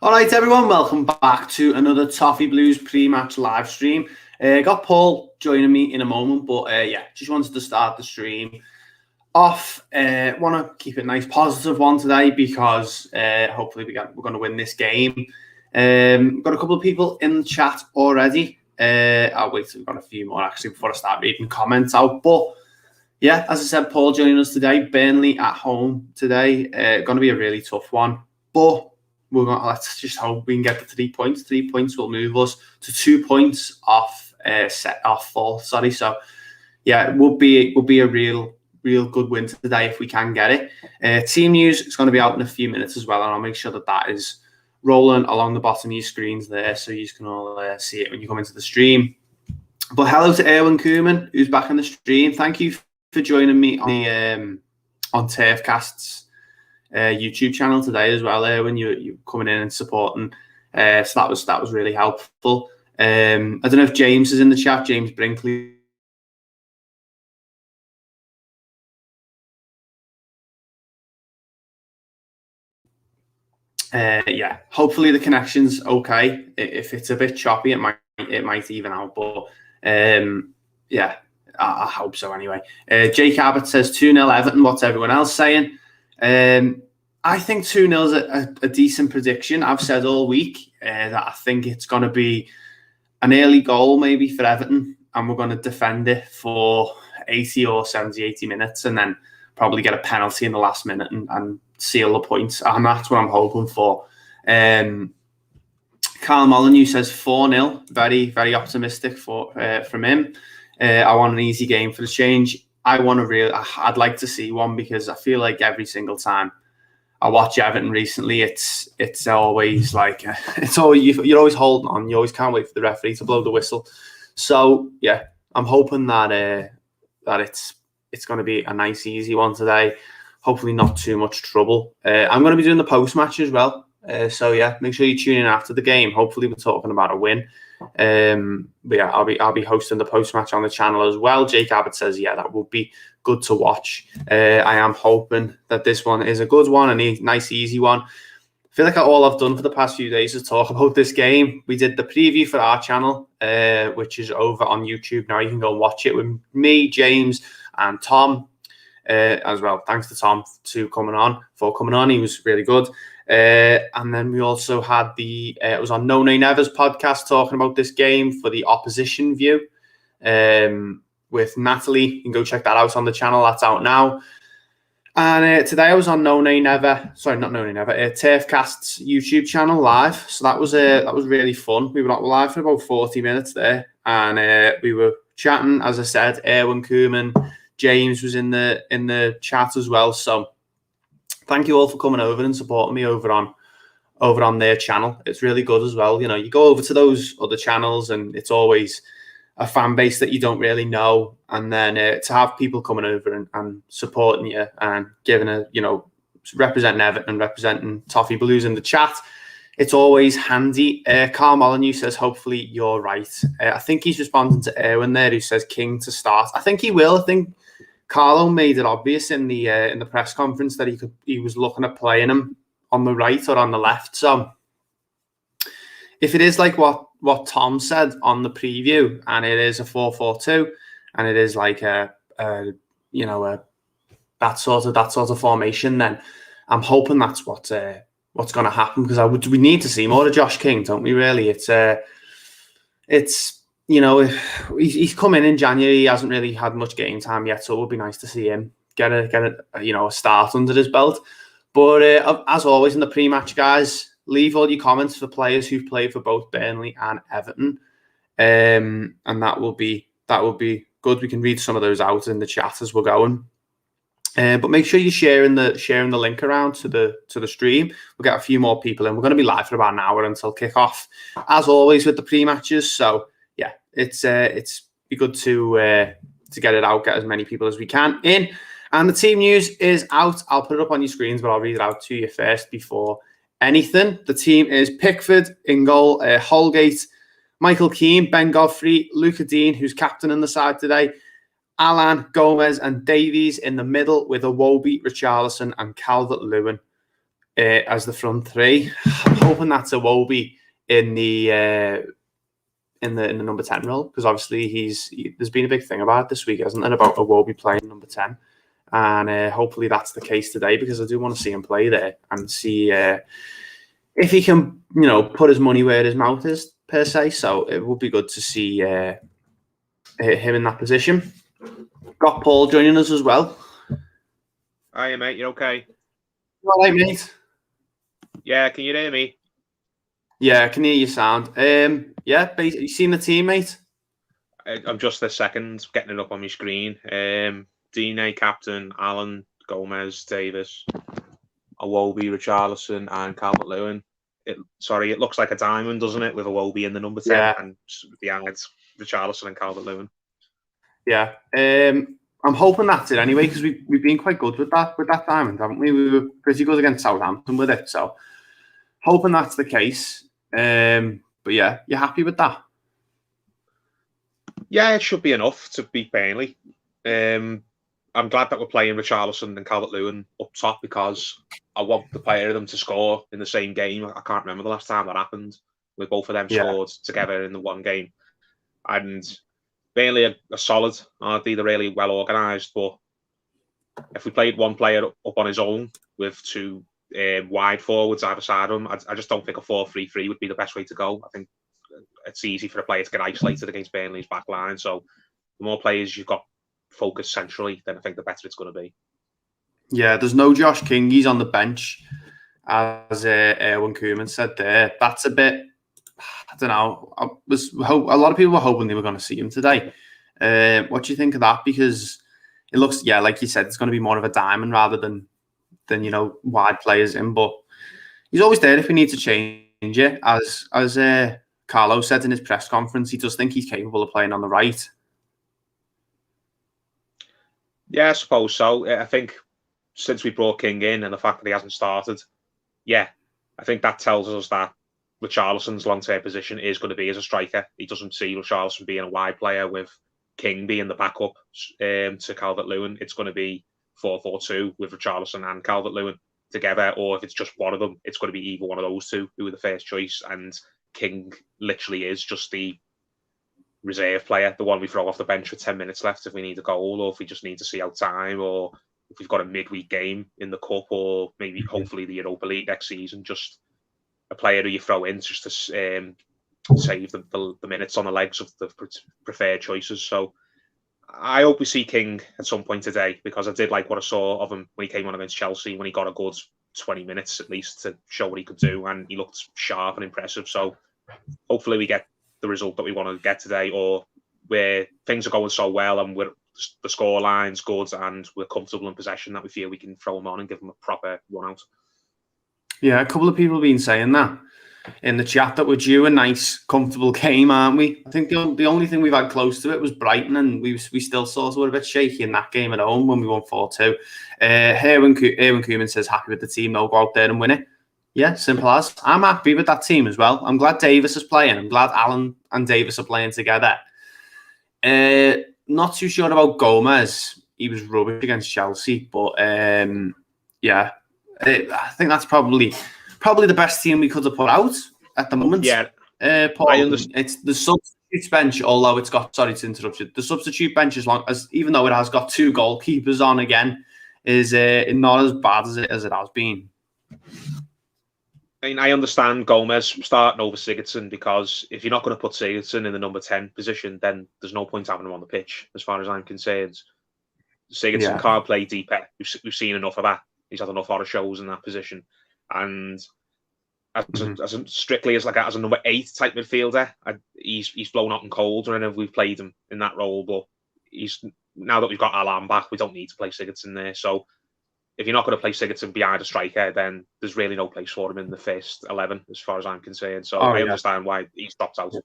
All right, everyone, welcome back to another Toffee Blues pre-match live stream. Got Paul joining me in a moment, but just wanted to start the stream off. Want to keep it a nice positive one today because hopefully we're going to win this game. Got a couple of people in the chat already. I'll wait till we've got a few more actually before I start reading comments out. But yeah, as I said, Paul joining us today. Burnley at home today. Going to be a really tough one, but let's just hope we can get the 3 points. 3 points will move us to 2 points off fourth. So yeah, it will be a real good win today if we can get it. Team news is going to be out in a few minutes as well, and I'll make sure that is rolling along the bottom of your screens there, so you can all see it when you come into the stream. But hello to Erwin Koeman, who's back in the stream. Thank you for joining me on Turfcast's YouTube channel today as well, when you're coming in and supporting. So that was really helpful. I don't know if James is in the chat. James Brinkley. Hopefully the connection's okay. If it's a bit choppy, it might even out. But I hope so anyway. Jake Abbott says 2-0 Everton. What's everyone else saying? I think 2-0 is a decent prediction. I've said all week that I think it's going to be an early goal maybe for Everton, and we're going to defend it for 80 or 70, 80 minutes and then probably get a penalty in the last minute and seal the points. And that's what I'm hoping for. Carl Molyneux says 4-0. Very, very optimistic from him. I want an easy game for the change. I'd like to see one, because I feel like every single time I watch Everton recently, it's always like you're always holding on. You always can't wait for the referee to blow the whistle. So yeah, I'm hoping that it's going to be a nice, easy one today. Hopefully not too much trouble. I'm going to be doing the post match as well. So yeah, make sure you tune in after the game. Hopefully we're talking about a win. But yeah, I'll be hosting the post match on the channel as well. Jake Abbott says, yeah, that would be good to watch. I am hoping that this one is a good one, a nice, easy one. I feel like all I've done for the past few days is talk about this game. We did the preview for our channel, which is over on YouTube now. You can go and watch it with me, James, and Tom as well. Thanks to Tom for coming on. He was really good. And then we also had it was on No Nay Never's podcast talking about this game for the opposition view with Natalie. You can go check that out on the channel. That's out now. And today I was on Turfcast's YouTube channel live. So that was really fun. We were live for about 40 minutes there, and we were chatting. As I said, Erwin Koeman, James was in the chat as well. So thank you all for coming over and supporting me over on their channel. It's really good as well. You know, you go over to those other channels and it's always a fan base that you don't really know. And then to have people coming over and supporting you and giving representing Everton and representing Toffee Blues in the chat, it's always handy. Carl Molyneux says, hopefully you're right. I think he's responding to Erwin there, who says King to start. I think he will. I think Carlo made it obvious in the press conference that he was looking at playing him on the right or on the left. So if it is like what Tom said on the preview, and it is a 4-4-2, and it is like that sort of formation, then I'm hoping that's what's going to happen, because we need to see more of Josh King, don't we? Really, he's come in January. He hasn't really had much game time yet, so it would be nice to see him get a start under his belt. But as always in the pre-match, guys, leave all your comments for players who've played for both Burnley and Everton, and that will be good. We can read some of those out in the chat as we're going. But make sure you're sharing the link around to the stream. We'll get a few more people in. We're going to be live for about an hour until kickoff, as always with the pre-matches. So yeah, it's be good to get it out, get as many people as we can in. And the team news is out. I'll put it up on your screens, but I'll read it out to you first before anything. The team is Pickford in goal, Holgate, Michael Keane, Ben Godfrey, Luca Dean, who's captain in the side today, Alan, Gomez and Davies in the middle, with Iwobi, Richarlison and Calvert-Lewin as the front three. I'm hoping that's Iwobi in the number 10 role, because obviously there's been a big thing about it this week, hasn't there, about Iwobi playing number 10, and hopefully that's the case today, because I do want to see him play there and see if he can, put his money where his mouth is, per se. So it would be good to see him in that position. Got Paul joining us as well. Hiya, mate. You okay? All right, mate. Yeah, can you hear me? Yeah, I can hear you sound. Yeah, you seen the team, mate? I'm just a second getting it up on my screen. Dine, captain, Allen, Gomez, Davis, Iwobi, Richarlison, and Calvert-Lewin. It looks like a diamond, doesn't it, with Iwobi in the number 10 and behind Richarlison and Calvert-Lewin. Yeah, I'm hoping that's it anyway, because we've been quite good with that diamond, haven't we? We were pretty good against Southampton with it, so hoping that's the case. But yeah, you happy with that? Yeah, it should be enough to beat Burnley. I'm glad that we're playing Richarlison and Calvert-Lewin up top, because I want the pair of them to score in the same game. I can't remember the last time that happened, with both of them scored together in the one game. And Burnley are solid, aren't they? They're really well organised. But if we played one player up on his own with two wide forwards either side of him, I just don't think a 4-3-3 would be the best way to go. I think it's easy for a player to get isolated against Burnley's back line. So the more players you've got focused centrally, then I think the better it's going to be. Yeah, there's no Josh King. He's on the bench, as Erwin Koeman said there. That's a bit, I don't know. A lot of people were hoping they were going to see him today. What do you think of that? Because it looks, like you said, it's going to be more of a diamond rather than wide players in. But he's always there if we need to change it. As Carlo said in his press conference, he does think he's capable of playing on the right. Yeah, I suppose so. I think since we brought King in and the fact that he hasn't started, I think that tells us that Richarlison's long-term position is going to be as a striker. He doesn't see Richarlison being a wide player with King being the backup to Calvert-Lewin. It's going to be 4-4-2 with Richarlison and Calvert-Lewin together, or if it's just one of them, it's going to be either one of those two who are the first choice, and King literally is just the reserve player, the one we throw off the bench with 10 minutes left if we need a goal, or if we just need to see out time, or if we've got a midweek game in the Cup, or maybe hopefully the Europa League next season. Just a player who you throw in just to save the minutes on the legs of the preferred choices. So I hope we see King at some point today, because I did like what I saw of him when he came on against Chelsea, when he got a good 20 minutes at least to show what he could do, and he looked sharp and impressive. So hopefully we get the result that we want to get today, or where things are going so well and the score line's good and we're comfortable in possession that we feel we can throw them on and give them a proper run out. Yeah, a couple of people have been saying that in the chat, that we're due a nice, comfortable game, aren't we? I think the only thing we've had close to it was Brighton, and we still sort of were a bit shaky in that game at home when we won 4-2. Erwin Koeman says happy with the team, they'll go out there and win it. Yeah, simple as. I'm happy with that team as well. I'm glad Davis is playing. I'm glad Allen and Davis are playing together. Not too sure about Gomez. He was rubbish against Chelsea, but I think that's probably the best team we could have put out at the moment. Yeah, Paul, I understand. It's the substitutes bench, although it's got, sorry to interrupt you, the substitute bench, even though it has got two goalkeepers on again, is not as bad as it has been. I mean, I understand Gomez starting over Sigurdsson, because if you're not going to put Sigurdsson in the number 10 position, then there's no point having him on the pitch, as far as I'm concerned. Sigurdsson can't play deeper. We've seen enough of that. He's had enough horror shows in that position. And as strictly as a number 8 type midfielder, he's blown out and cold whenever we've played him in that role. But now that we've got Alan back, we don't need to play Sigurdsson there. So if you're not going to play Sigurdsson behind a striker, then there's really no place for him in the first 11, as far as I'm concerned. So I understand why he's dropped out.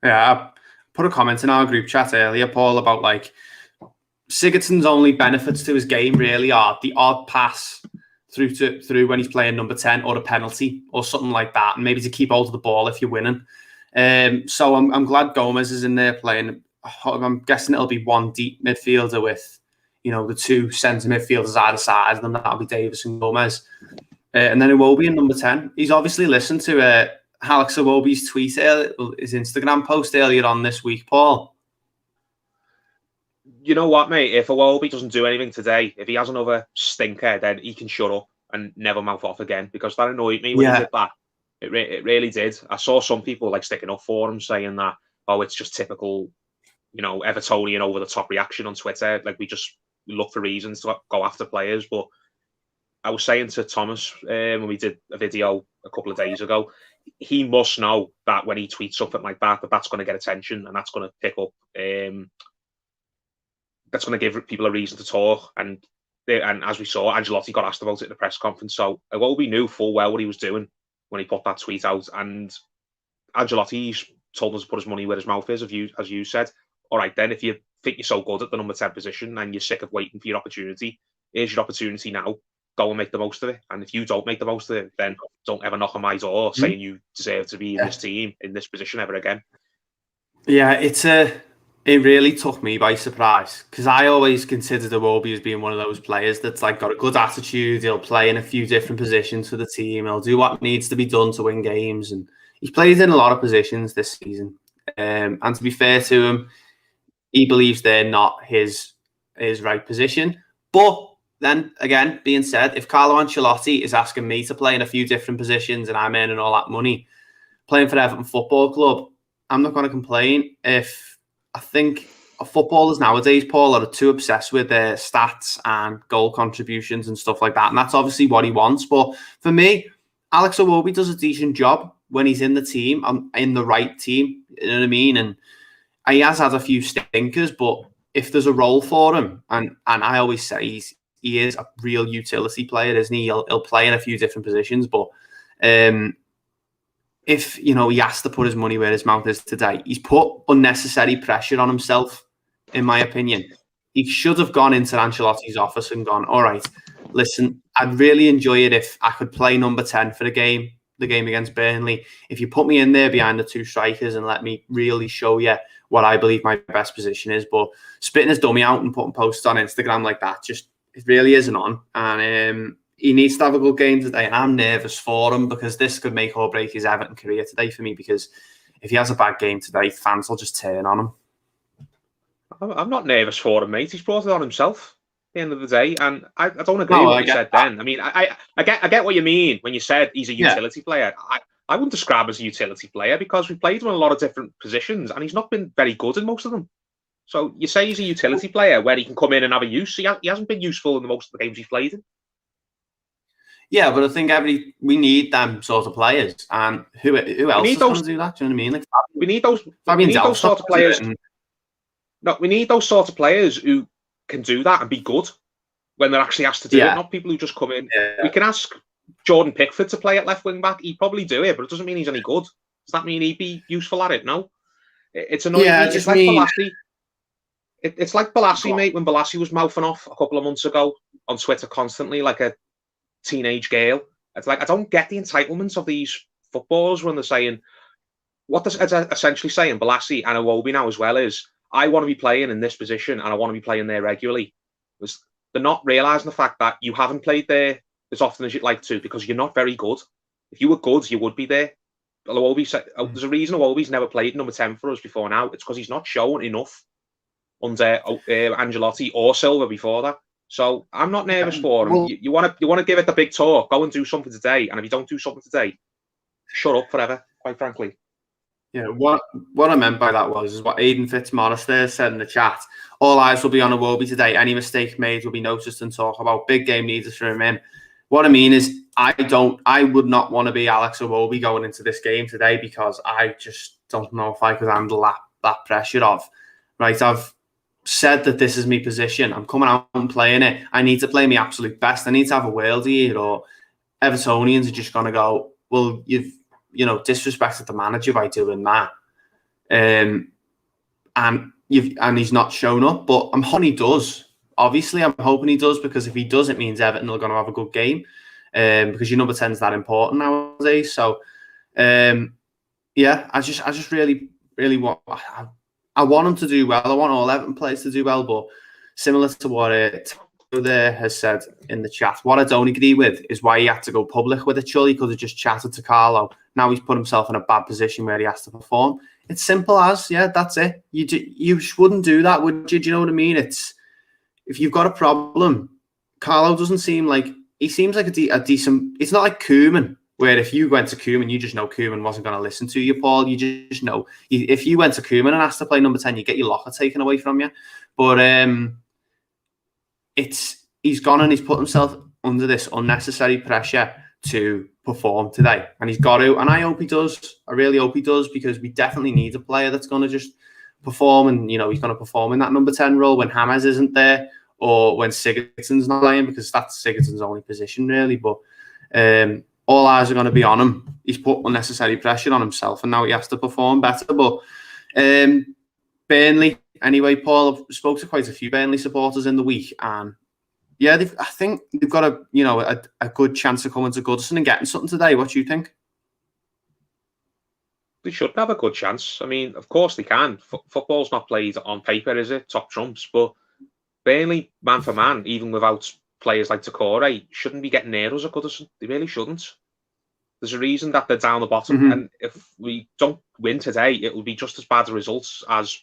Yeah, I put a comment in our group chat earlier, Paul, about Sigurdsson's only benefits to his game really are the odd pass through when he's playing number 10, or a penalty or something like that, and maybe to keep hold of the ball if you're winning. So I'm glad Gomez is in there playing. I'm guessing it'll be one deep midfielder with the two centre midfielders either side of them. That'll be Davis and Gomez. And then Iwobi in number 10. He's obviously listened to Alex Iwobi's tweet, his Instagram post earlier on this week, Paul. You know what, mate? If Iwobi doesn't do anything today, if he has another stinker, then he can shut up and never mouth off again, because that annoyed me when he did that. It really did. I saw some people like sticking up for him, saying that, oh, it's just typical, Evertonian over the top reaction on Twitter. Like, we just look for reasons to go after players. But I was saying to Thomas when we did a video a couple of days ago, he must know that when he tweets something like that, that's going to get attention, and that's going to pick up. That's going to give people a reason to talk. And as we saw, Ancelotti got asked about it in the press conference. So Iwobi knew full well what he was doing when he put that tweet out. And Ancelotti's told us to put his money where his mouth is, as you said. All right, then, if you think you're so good at the number 10 position and you're sick of waiting for your opportunity, here's your opportunity now. Go and make the most of it. And if you don't make the most of it, then don't ever knock on my door saying you deserve to be in this team, in this position ever again. Yeah, it really took me by surprise, because I always considered Iwobi as being one of those players that's like got a good attitude. He'll play in a few different positions for the team. He'll do what needs to be done to win games, and he's played in a lot of positions this season. And to be fair to him, he believes they're not his right position. But then again, being said, if Carlo Ancelotti is asking me to play in a few different positions and I'm earning all that money playing for Everton Football Club, I'm not going to complain. I think footballers nowadays, Paul, are too obsessed with their stats and goal contributions and stuff like that. And that's obviously what he wants. But for me, Alex Iwobi does a decent job when he's in the team, in the right team. You know what I mean? And he has had a few stinkers, but if there's a role for him, and I always say he is a real utility player, isn't he? He'll play in a few different positions, but if he has to put his money where his mouth is today, he's put unnecessary pressure on himself, in my opinion. He should have gone into Ancelotti's office and gone, all right, listen, I'd really enjoy it if I could play number 10 for the game against Burnley. If you put me in there behind the two strikers and let me really show you what I believe my best position is. But spitting his dummy out and putting posts on Instagram like that, it really isn't on. And he needs to have a good game today, and I'm nervous for him, because this could make or break his Everton career today for me, because if he has a bad game today, fans will just turn on him. I'm not nervous for him, mate. He's brought it on himself at the end of the day, and I don't agree with what you said then. I mean, I get what you mean when you said he's a utility player. I wouldn't describe him as a utility player, because we've played him in a lot of different positions, and he's not been very good in most of them. So you say he's a utility player where he can come in and have a use. He hasn't been useful in most of the games he's played in. Yeah, but I think we need them sort of players, and who else is going to do that? Do you know what I mean? Like, we need those sort of players. No, we need those sort of players who can do that and be good when they're actually asked to do it. Not people who just come in. Yeah. We can ask Jordan Pickford to play at left wing back. He'd probably do it, but it doesn't mean he's any good. Does that mean he'd be useful at it? No. It's annoying. Yeah, it's like Balassi. It's like Balassi, mate, when Balassi was mouthing off a couple of months ago on Twitter constantly like a teenage girl. It's like, I don't get the entitlements of these footballers when they're saying, what they're essentially saying, Balassi and Iwobi now as well, is, I want to be playing in this position and I want to be playing there regularly. They're not realising the fact that you haven't played there as often as you'd like to, because you're not very good. If you were good, you would be there. Iwobi said, there's a reason Iwobi's never played number 10 for us before now. It's because he's not shown enough under Ancelotti or Silva before that. So I'm not nervous for him. You want to give it the big talk, go and do something today. And if you don't do something today, shut up forever, quite frankly. Yeah, what I meant by that is what Aidan Fitzmaurice there said in the chat. All eyes will be on Iwobi today. Any mistake made will be noticed and talked about. Big game needs for him in. What I mean is, I would not want to be Alex Iwobi going into this game today, because I just don't know if I could handle that pressure of, right, I've said that this is my position. I'm coming out and playing it. I need to play my absolute best. I need to have a worldie here, or Evertonians are just going to go, well, you've disrespected the manager by doing that. And he's not shown up, but I'm hoping he does. Obviously, I'm hoping he does, because if he does, it means Everton are going to have a good game, because your number 10 is that important nowadays. So, I just really, really want. I want him to do well. I want all Everton players to do well, but similar to what there has said in the chat, what I don't agree with is why he had to go public with it. Surely he could have just chatted to Carlo. Now he's put himself in a bad position where he has to perform. It's simple as, yeah, that's it. You wouldn't do that, would you? Do you know what I mean? It's, if you've got a problem, Carlo doesn't seem like, he seems like a decent, it's not like Koeman, where if you went to Koeman, you just know Koeman wasn't going to listen to you, Paul. You just know, if you went to Koeman and asked to play number 10, you get your locker taken away from you. But he's gone and he's put himself under this unnecessary pressure to perform today, and he's got to, and I hope he does. I really hope he does, because we definitely need a player that's going to just perform, and he's going to perform in that number 10 role when James isn't there, or when Sigurdsson's not playing, because that's Sigurdsson's only position really. But all eyes are going to be on him. He's put unnecessary pressure on himself, and now he has to perform better. But Burnley, anyway, Paul, I've spoke to quite a few Burnley supporters in the week, and yeah, I think they've got a good chance of coming to Goodison and getting something today. What do you think? They should have a good chance. I mean, of course they can. Football's not played on paper, is it? Top trumps. But Burnley, man for man, even without players like Takore, shouldn't be getting near us at Goodison. They really shouldn't. There's a reason that they're down the bottom. And if we don't win today, it will be just as bad a results as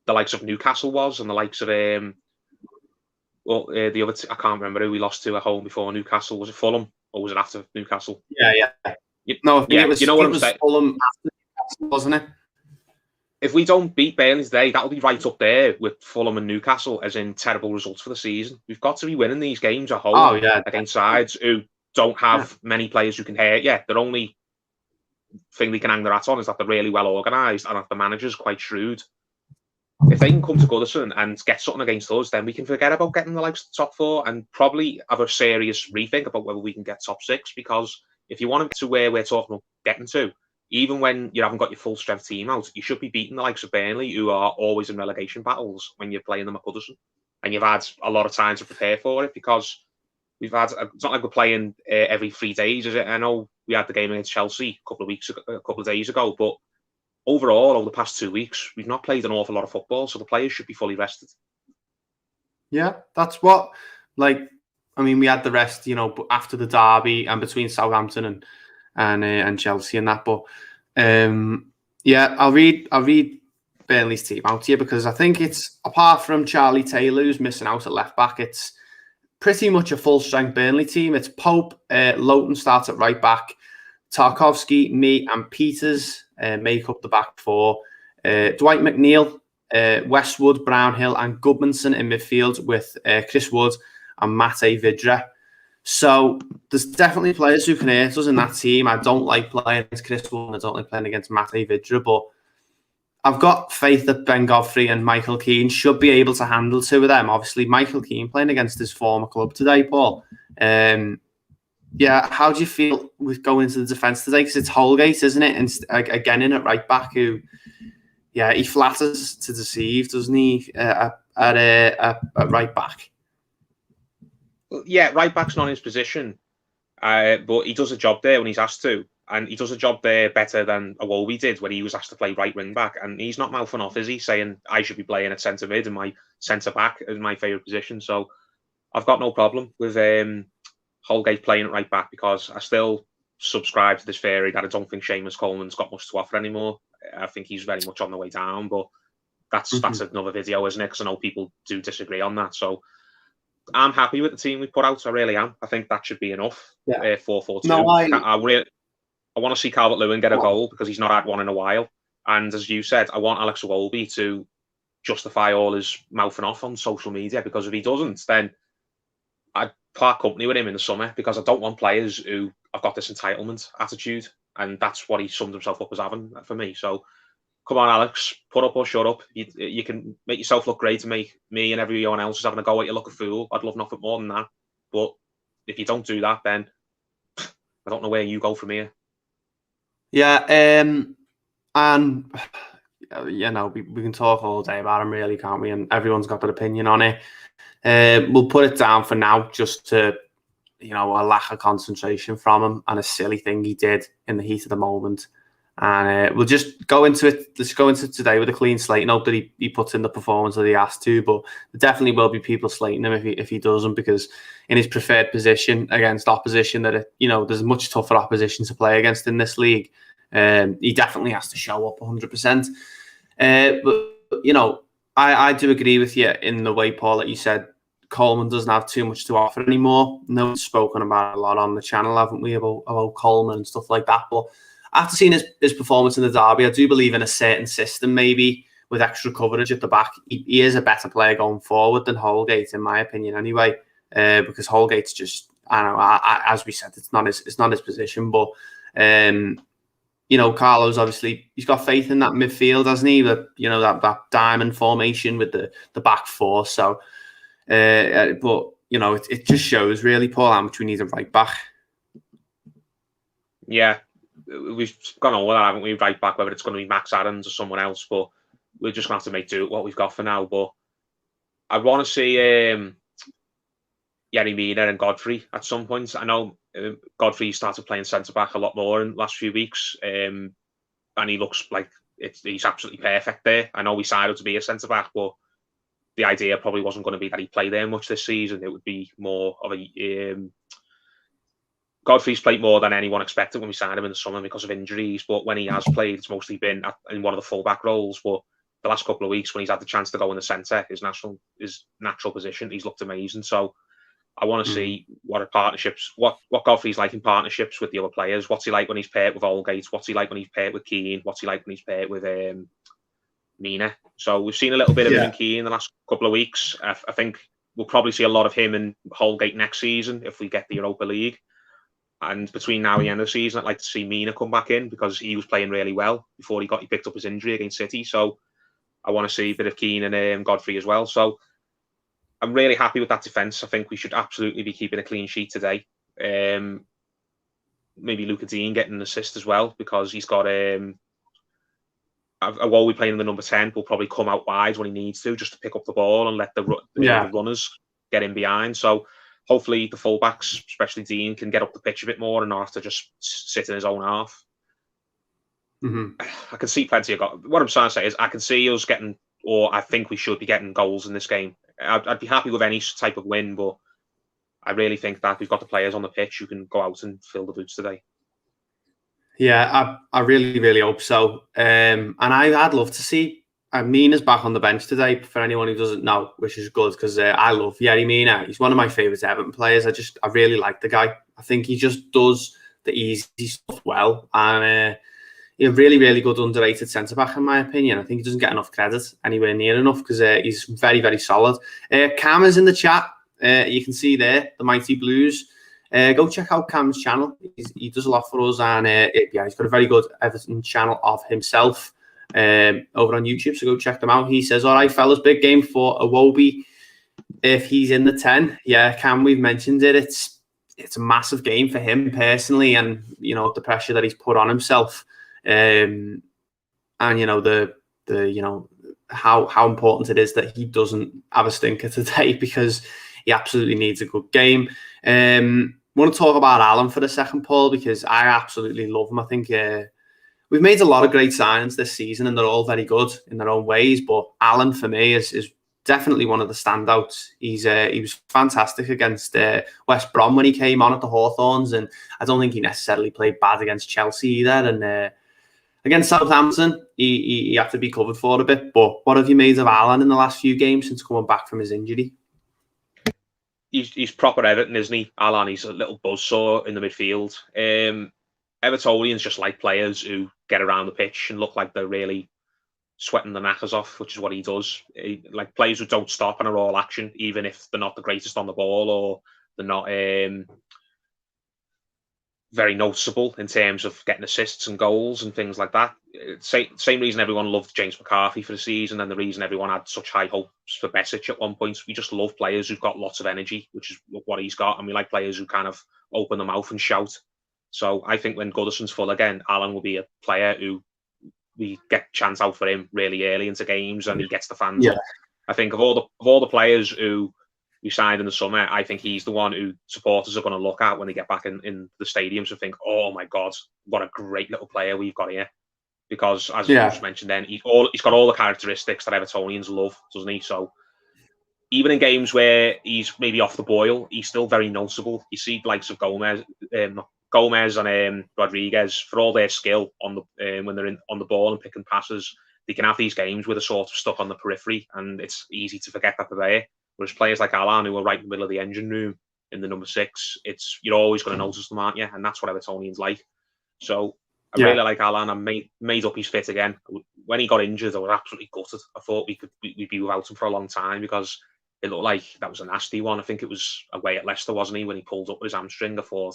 the likes of Newcastle was, and the likes of the other I can't remember who we lost to at home before Newcastle. Was it Fulham, or was it after Newcastle? Yeah. No, it was, you know what I'm saying? Fulham after Newcastle, wasn't it? If we don't beat Burnley today, that'll be right up there with Fulham and Newcastle as in terrible results for the season. We've got to be winning these games at home against sides who don't have many players who can hurt you. Their only thing they can hang their hat on is that they're really well organised and that the manager's quite shrewd. If they can come to Goodison and get something against us, then we can forget about getting the likes of the top four and probably have a serious rethink about whether we can get top six. Because if you want to where we're talking about getting to, even when you haven't got your full strength team out, you should be beating the likes of Burnley, who are always in relegation battles when you're playing them at Goodison. And you've had a lot of time to prepare for it, because it's not like we're playing every 3 days, is it? I know we had the game against Chelsea a couple of days ago, but overall, over the past 2 weeks, we've not played an awful lot of football, so the players should be fully rested. Yeah, that's what, we had the rest, after the derby and between Southampton and Chelsea and that. But I'll read Burnley's team out here, because I think it's, apart from Charlie Taylor, who's missing out at left back, it's pretty much a full strength Burnley team. It's Pope, Lowton starts at right back, Tarkowski, me, and Peters make up the back four. Dwight McNeil, Westwood, Brownhill, and Goodmanson in midfield with Chris Wood and Mate Vidra. So there's definitely players who can hurt us in that team. I don't like playing against Chris Wood, and I don't like playing against Mate Vidra, but I've got faith that Ben Godfrey and Michael Keane should be able to handle two of them. Obviously, Michael Keane playing against his former club today, Paul. How do you feel with going into the defence today? Because it's Holgate, isn't it? And again, in at right back, who, he flatters to deceive, doesn't he? At right back. Yeah, right back's not his position, but he does a job there when he's asked to, and he does a job there better than Iwobi did when he was asked to play right wing back. And he's not mouthing off, is he? Saying I should be playing at centre mid and my centre back is my favourite position. So I've got no problem with Holgate playing at right back, because I still subscribe to this theory that I don't think Seamus Coleman's got much to offer anymore. I think he's very much on the way down, but that's another video, isn't it? Because I know people do disagree on that. So I'm happy with the team we put out. I really am. I think that should be enough. 4-4-2. No, I want to see Calvert-Lewin get a goal, because he's not had one in a while. And as you said, I want Alex Iwobi to justify all his mouthing off on social media, because if he doesn't, then I'd part company with him in the summer, because I don't want players who have got this entitlement attitude. And that's what he summed himself up as having for me. So come on, Alex, put up or shut up. You can make yourself look great to make me and everyone else is having a go at you like a fool. I'd love nothing more than that. But if you don't do that, then I don't know where you go from here. Yeah, and we can talk all day about him, really, can't we? And everyone's got their opinion on it. We'll put it down for now, just to, a lack of concentration from him and a silly thing he did in the heat of the moment. And we'll just go into it. Let's go into today with a clean slate and hope that he puts in the performance that he has to. But there definitely will be people slating him if he doesn't, because in his preferred position against opposition there's much tougher opposition to play against in this league. He definitely has to show up 100%. But I do agree with you in the way, Paul, that you said Coleman doesn't have too much to offer anymore. No one's spoken about it a lot on the channel, haven't we, about Coleman and stuff like that. But after seeing his performance in the derby, I do believe in a certain system, maybe with extra coverage at the back. He is a better player going forward than Holgate, in my opinion, anyway. Because Holgate's just, I don't know, as we said, it's not his position. But Carlo's obviously, he's got faith in that midfield, hasn't he? That diamond formation with the back four. So, but it just shows really, Paul, how much we need a right back. Yeah. We've gone over that, haven't we? Right back, whether it's going to be Max Adams or someone else, but we're just going to have to make do with what we've got for now. But I want to see Yerry Mina and Godfrey at some point. I know Godfrey started playing centre back a lot more in the last few weeks, and he looks like he's absolutely perfect there. I know we signed him to be a centre back, but the idea probably wasn't going to be that he played there much this season. It would be more of a Godfrey's played more than anyone expected when we signed him in the summer because of injuries, but when he has played, it's mostly been in one of the full-back roles. But the last couple of weeks, when he's had the chance to go in the centre, his natural position, he's looked amazing. So I want to see what Godfrey's like in partnerships with the other players. What's he like when he's paired with Holgate? What's he like when he's paired with Keane? What's he like when he's paired with Mina? So we've seen a little bit of him and Keane the last couple of weeks. I think we'll probably see a lot of him and Holgate next season if we get the Europa League. And between now and the end of the season, I'd like to see Mina come back in because he was playing really well before he picked up his injury against City. So I want to see a bit of Keane and Godfrey as well. So I'm really happy with that defence. I think we should absolutely be keeping a clean sheet today. Maybe Luca Dean getting an assist as well because he's got while we're playing in the number 10, will probably come out wide when he needs to just to pick up the ball and let the runners get in behind. So hopefully the fullbacks, especially Dean, can get up the pitch a bit more and not have to just sit in his own half. Mm-hmm. I can see plenty of goals. What I'm trying to say is I can see us getting, or I think we should be getting goals in this game. I'd be happy with any type of win, but I really think that we've got the players on the pitch who can go out and fill the boots today. Yeah, I really, really hope so. And I'd love to see Mina's back on the bench today, for anyone who doesn't know, which is good because I love Yerry Mina. He's one of my favourite Everton players. I really like the guy. I think he just does the easy stuff well. And he's a really, really good underrated centre-back, in my opinion. I think he doesn't get enough credit anywhere near enough because he's very, very solid. Cam is in the chat. You can see there, the Mighty Blues. Go check out Cam's channel. He does a lot for us. And he's got a very good Everton channel of himself. Over on YouTube, so go check them out. He says, all right, fellas, big game for Iwobi if he's in the 10. Yeah, Cam, we've mentioned it. It's a massive game for him personally, and the pressure that he's put on himself, and the how important it is that he doesn't have a stinker today because he absolutely needs a good game. I want to talk about Alan for a second, Paul, because I absolutely love him. I think we've made a lot of great signings this season, and they're all very good in their own ways. But Alan, for me, is definitely one of the standouts. He was fantastic against West Brom when he came on at the Hawthorns, and I don't think he necessarily played bad against Chelsea either. And against Southampton, he had to be covered for a bit. But what have you made of Alan in the last few games since coming back from his injury? He's proper Everton, isn't he? Alan, he's a little buzzsaw in the midfield. Evertonians just like players who get around the pitch and look like they're really sweating the knackers off, which is what he does. Like players who don't stop and are all action, even if they're not the greatest on the ball or they're not very noticeable in terms of getting assists and goals and things like that. Same reason everyone loved James McCarthy for the season, and the reason everyone had such high hopes for Besic at one point. We just love players who've got lots of energy, which is what he's got, and we like players who kind of open their mouth and shout. So I think when Goodison's full again, Alan will be a player who we get chance out for him really early into games, and he gets the fans up. I think of all the players who we signed in the summer, I think he's the one who supporters are going to look at when they get back in the stadiums and think, oh my God, what a great little player we've got here. because, as you just mentioned then, he's got all the characteristics that Evertonians love, doesn't he? So even in games where he's maybe off the boil, he's still very noticeable. You see the likes of Gomez and Rodriguez, for all their skill on the when they're on the ball and picking passes, they can have these games where they're sort of stuck on the periphery, and it's easy to forget that they're there. Whereas players like Alan, who are right in the middle of the engine room in the number 6, you're always going to notice them, aren't you? And that's what Evertonians like. So I really like Alan. I'm made up he's fit again. When he got injured, I was absolutely gutted. I thought we'd be without him for a long time, because it looked like that was a nasty one. I think it was away at Leicester, wasn't he, when he pulled up with his hamstring? I thought,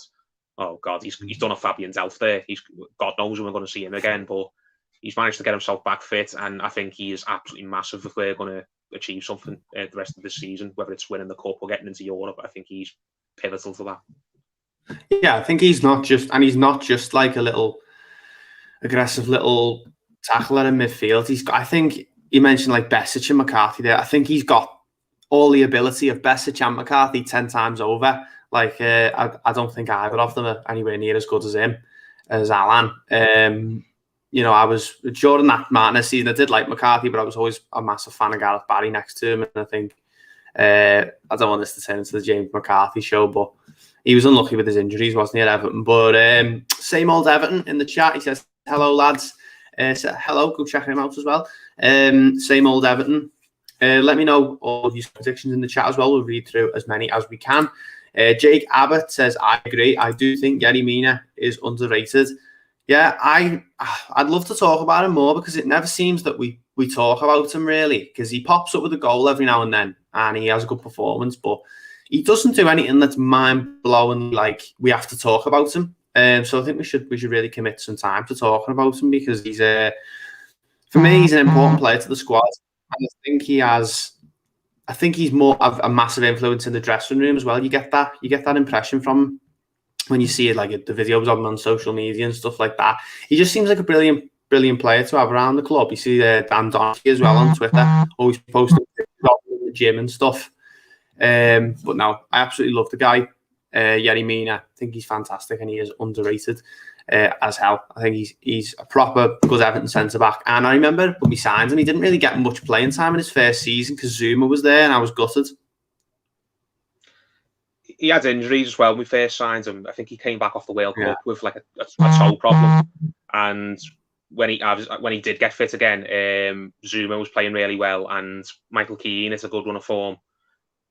oh God, he's done a Fabian Delph there. God knows when we're going to see him again, but he's managed to get himself back fit, and I think he is absolutely massive if we're going to achieve something the rest of this season, whether it's winning the cup or getting into Europe. I think he's pivotal to that. Yeah, I think he's not just like a little aggressive little tackler in midfield. I think you mentioned like Besic and McCarthy there. I think he's got all the ability of Besic and McCarthy 10 times over. Like I don't think either of them are anywhere near as good as him, as Alan. I was during that Martinez season, I did like McCarthy, but I was always a massive fan of Gareth Barry next to him. And I think I don't want this to turn into the James McCarthy show, but he was unlucky with his injuries, wasn't he, at Everton? But same old Everton in the chat. He says, hello, lads. Hello, go check him out as well. Same old Everton. Let me know all of your predictions in the chat as well. We'll read through as many as we can. Jake Abbott says, I agree. I do think Yerry Mina is underrated. Yeah, I'd love to talk about him more, because it never seems that we talk about him really, because he pops up with a goal every now and then and he has a good performance, but he doesn't do anything that's mind-blowing like we have to talk about him. So I think we should really commit some time to talking about him, because he's for me, he's an important player to the squad. And I think he's more of a massive influence in the dressing room as well. You get that impression from him when you see it, like the videos of him on social media and stuff like that. He just seems like a brilliant player to have around the club. You see Dan Toffee as well on Twitter, always posting pictures in the gym and stuff. But no, I absolutely love the guy. Yerry Mina, I think he's fantastic, and he is underrated as hell. I think he's a proper good Everton centre-back. And I remember when we signed him, he didn't really get much playing time in his first season because Zuma was there, and I was gutted. He had injuries as well when we first signed him. I think he came back off the World Cup with like a toe problem. And when he did get fit again, Zuma was playing really well, and Michael Keane is a good run of form.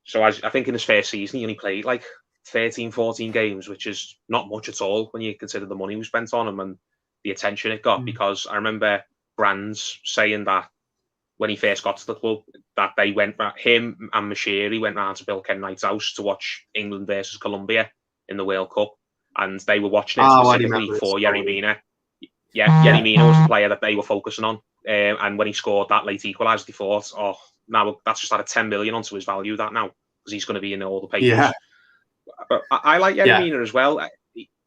So I think in his first season, he only played like 13, 14 games, which is not much at all when you consider the money we spent on him and the attention it got. Because I remember Brands saying that when he first got to the club, that him and Mashiri went round to Bill Kenwright's house to watch England versus Colombia in the World Cup, and they were watching it specifically for Yerry Mina. Yeah, Yerry Mina was the player that they were focusing on, and when he scored that late equaliser, they thought, oh, now that's just added 10 million onto his value, that now, because he's going to be in all the papers. Yeah. But I like Yerry Mina as well.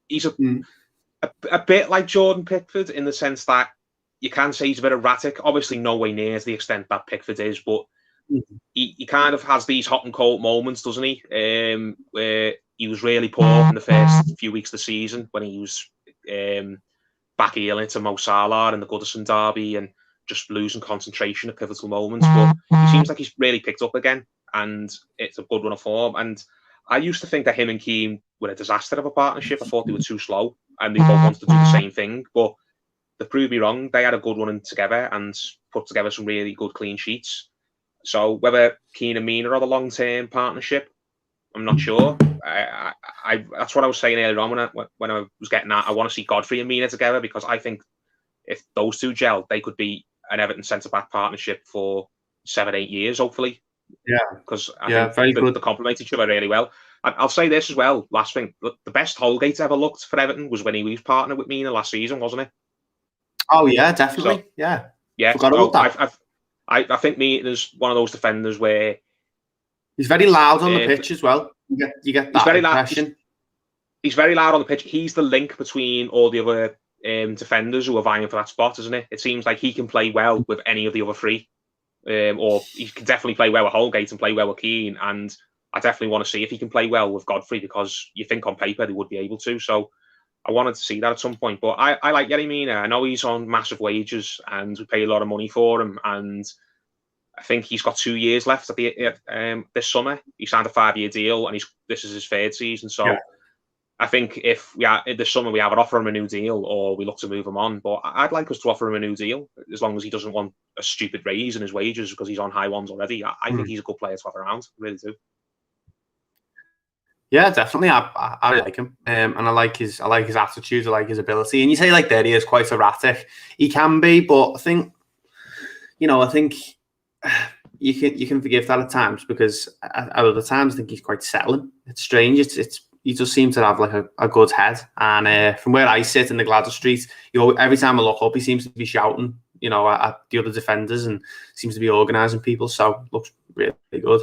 He's a bit like Jordan Pickford in the sense that you can say he's a bit erratic. Obviously, no way near to the extent that Pickford is, but he kind of has these hot and cold moments, doesn't he? Where he was really poor in the first few weeks of the season when he was back healing to Mo Salah in the Goodison derby and just losing concentration at pivotal moments. But he seems like he's really picked up again, and it's a good run of form. And I used to think that him and Keane were a disaster of a partnership. I thought they were too slow, and they both wanted to do the same thing. But they proved me wrong. They had a good run together and put together some really good clean sheets. So whether Keane and Mina are the long-term partnership, I'm not sure. That's what I was saying earlier on when I was getting at. I want to see Godfrey and Mina together, because I think if those two gel, they could be an Everton centre-back partnership for 7-8 years, hopefully. Yeah, because I think they complement each other really well. I'll say this as well. Last thing, the best Holgate ever looked for Everton was when he was partnered with Mina last season, wasn't it? Oh yeah, definitely. So, yeah. Forgot about that. I think Mina's one of those defenders where he's very loud on the pitch as well. You get that impression. He's very loud on the pitch. He's the link between all the other defenders who are vying for that spot, isn't it? It seems like he can play well with any of the other three. Or he can definitely play well with Holgate and play well with Keane. And I definitely want to see if he can play well with Godfrey, because you think on paper they would be able to. So I wanted to see that at some point. But I like Yerry Mina. I know he's on massive wages and we pay a lot of money for him. And I think he's got 2 years left at this summer. He signed a 5-year deal and this is his third season. So I think if this summer we either offer him a new deal or we look to move him on. But I'd like us to offer him a new deal as long as he doesn't want a stupid raise in his wages because he's on high ones already. I think he's a good player to have around. I really do. Yeah, definitely. I really like him, and I like his attitude. I like his ability. And you say like that he is quite erratic. He can be, but I think you can forgive that at times because at other times I think he's quite settling. It's strange. It's he does seem to have like a good head. And from where I sit in the Gladys Street, every time I look up, he seems to be shouting, at the other defenders and seems to be organising people. So looks really good.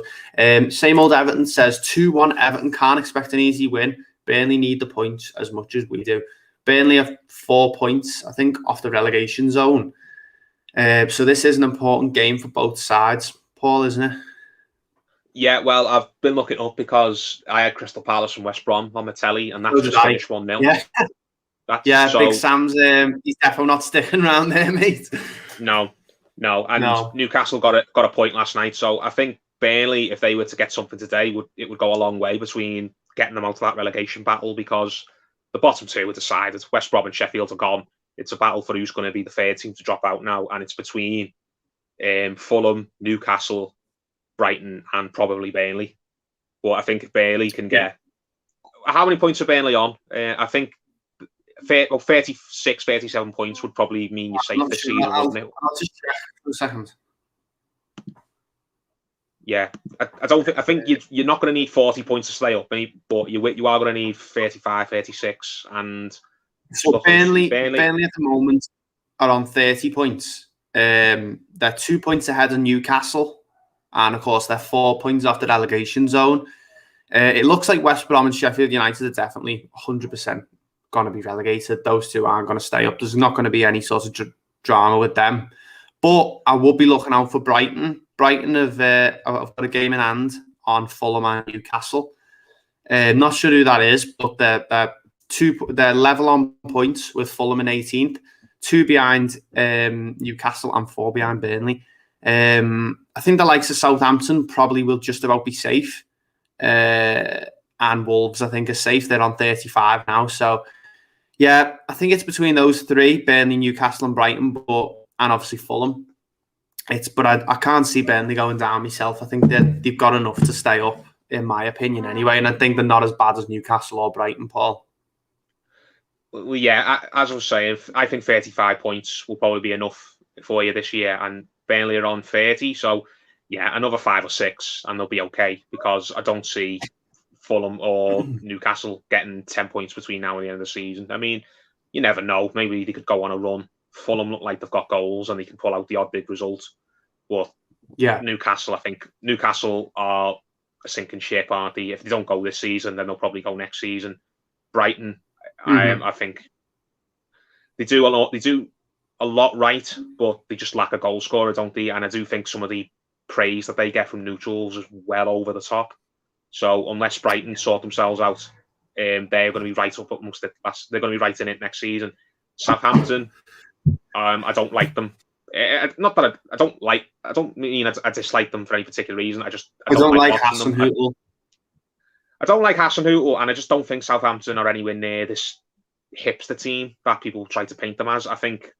Same old Everton says 2-1 Everton. Can't expect an easy win. Burnley need the points as much as we do. Burnley have 4 points, I think, off the relegation zone. So this is an important game for both sides, Paul, isn't it? Yeah, well, I've been looking up because I had Crystal Palace and West Brom on my telly, and that's just finished 1-0. Yeah, Big Sam's he's definitely not sticking around there, mate. No. And Newcastle got a point last night, so I think Burnley, if they were to get something today, it would go a long way between getting them out of that relegation battle because the bottom two are decided. West Brom and Sheffield are gone. It's a battle for who's going to be the third team to drop out now, and it's between Fulham, Newcastle, Brighton, and probably Burnley. But I think if Burnley can get... How many points are Burnley on? I think 36, 37 points would probably mean you're safe this season, wouldn't it? I'll just check for a second. Yeah, I think you're not going to need 40 points to stay up, but you are going to need 35, 36, and so Burnley at the moment are on 30 points. They're 2 points ahead of Newcastle, and of course they're 4 points off the relegation zone. It looks like West Brom and Sheffield United are definitely 100% going to be relegated. Those two aren't going to stay up. There's not going to be any sort of drama with them. But I would be looking out for Brighton. Brighton have got a game in hand on Fulham and Newcastle. Not sure who that is, but they're level on points with Fulham in 18th, 2 behind Newcastle and 4 behind Burnley. I think the likes of Southampton probably will just about be safe. And Wolves, I think, are safe. They're on 35 now. So, yeah, I think it's between those three, Burnley, Newcastle and Brighton, and obviously Fulham. But I can't see Burnley going down myself. I think they've got enough to stay up, in my opinion, anyway. And I think they're not as bad as Newcastle or Brighton, Paul. Well, yeah, as I was saying, I think 35 points will probably be enough for you this year. And Burnley are on 30. So, yeah, another 5 or 6 and they'll be okay because I don't see Fulham or Newcastle getting 10 points between now and the end of the season. I mean, you never know. Maybe they could go on a run. Fulham look like they've got goals and they can pull out the odd big result. But Newcastle, I think Newcastle are a sinking ship, aren't they? If they don't go this season, then they'll probably go next season. Brighton, I think they do a lot right, but they just lack a goal scorer, don't they? And I do think some of the praise that they get from neutrals is well over the top. So unless Brighton sort themselves out, they're going to be right up amongst it. They're going to be right in it next season. Southampton, I don't like them. Not that I don't mean I dislike them for any particular reason. I don't like Hasenhüttl. I don't like Hasenhüttl, and I just don't think Southampton are anywhere near this hipster team that people try to paint them as. I think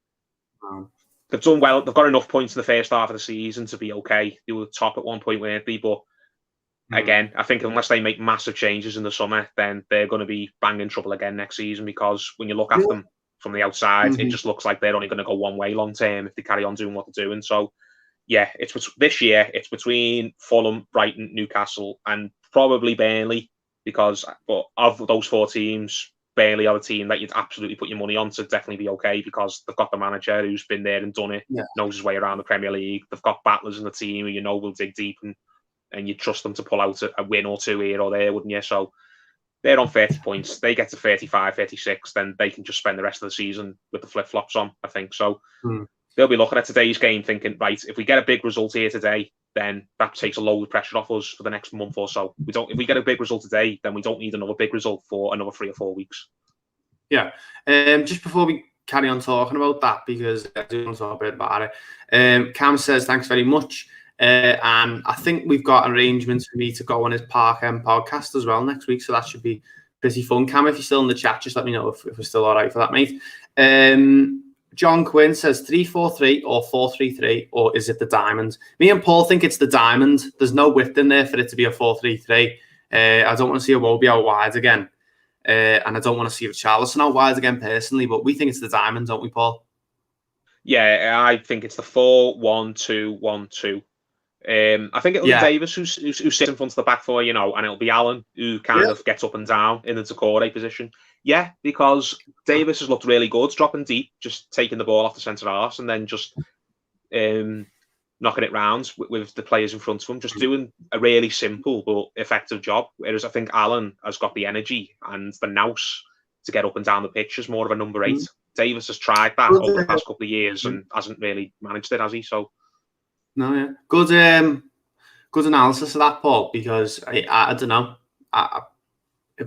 they've done well. They've got enough points in the first half of the season to be okay. They were top at one point, weren't they? But again, I think unless they make massive changes in the summer, then they're going to be banging trouble again next season because when you look at them from the outside, it just looks like they're only going to go one way long term if they carry on doing what they're doing. So, yeah, this year it's between Fulham, Brighton, Newcastle, and probably Burnley but of those 4 teams, Burnley are a team that you'd absolutely put your money on to definitely be okay because they've got the manager who's been there and done it, knows his way around the Premier League. They've got battlers in the team who will dig deep and you trust them to pull out a win or 2 here or there, wouldn't you? So they're on 30 points. They get to 35, 36, then they can just spend the rest of the season with the flip-flops on, I think. So they'll be looking at today's game thinking, right, if we get a big result here today, then that takes a load of pressure off us for the next month or so. If we get a big result today, then we don't need another big result for another 3 or 4 weeks. Yeah. Just before we carry on talking about that, because I do want to talk a bit about it. Cam says, thanks very much. And I think we've got arrangements for me to go on his Park End podcast as well next week. So that should be pretty fun. Cam, if you're still in the chat, just let me know if we're still all right for that, mate. John Quinn says 3-4-3 or 4-3-3, or is it the diamond? Me and Paul think it's the diamond. There's no width in there for it to be a 4-3-3. I don't want to see a Wobie out wide again. And I don't want to see Richarlison out wide again personally, but we think it's the diamond, don't we, Paul? Yeah, I think it's the 4-1-2-1-2. I think it'll be Davis who sits in front of the back four, and it'll be Allen who kind of gets up and down in the Decore position. Yeah, because Davis has looked really good, dropping deep, just taking the ball off the centre arse and then just knocking it round with the players in front of him, just doing a really simple but effective job. Whereas I think Allen has got the energy and the nous to get up and down the pitch as more of a number 8. Davis has tried that over the past couple of years and hasn't really managed it, has he? So, no, yeah, good analysis of that, Paul. Because I don't know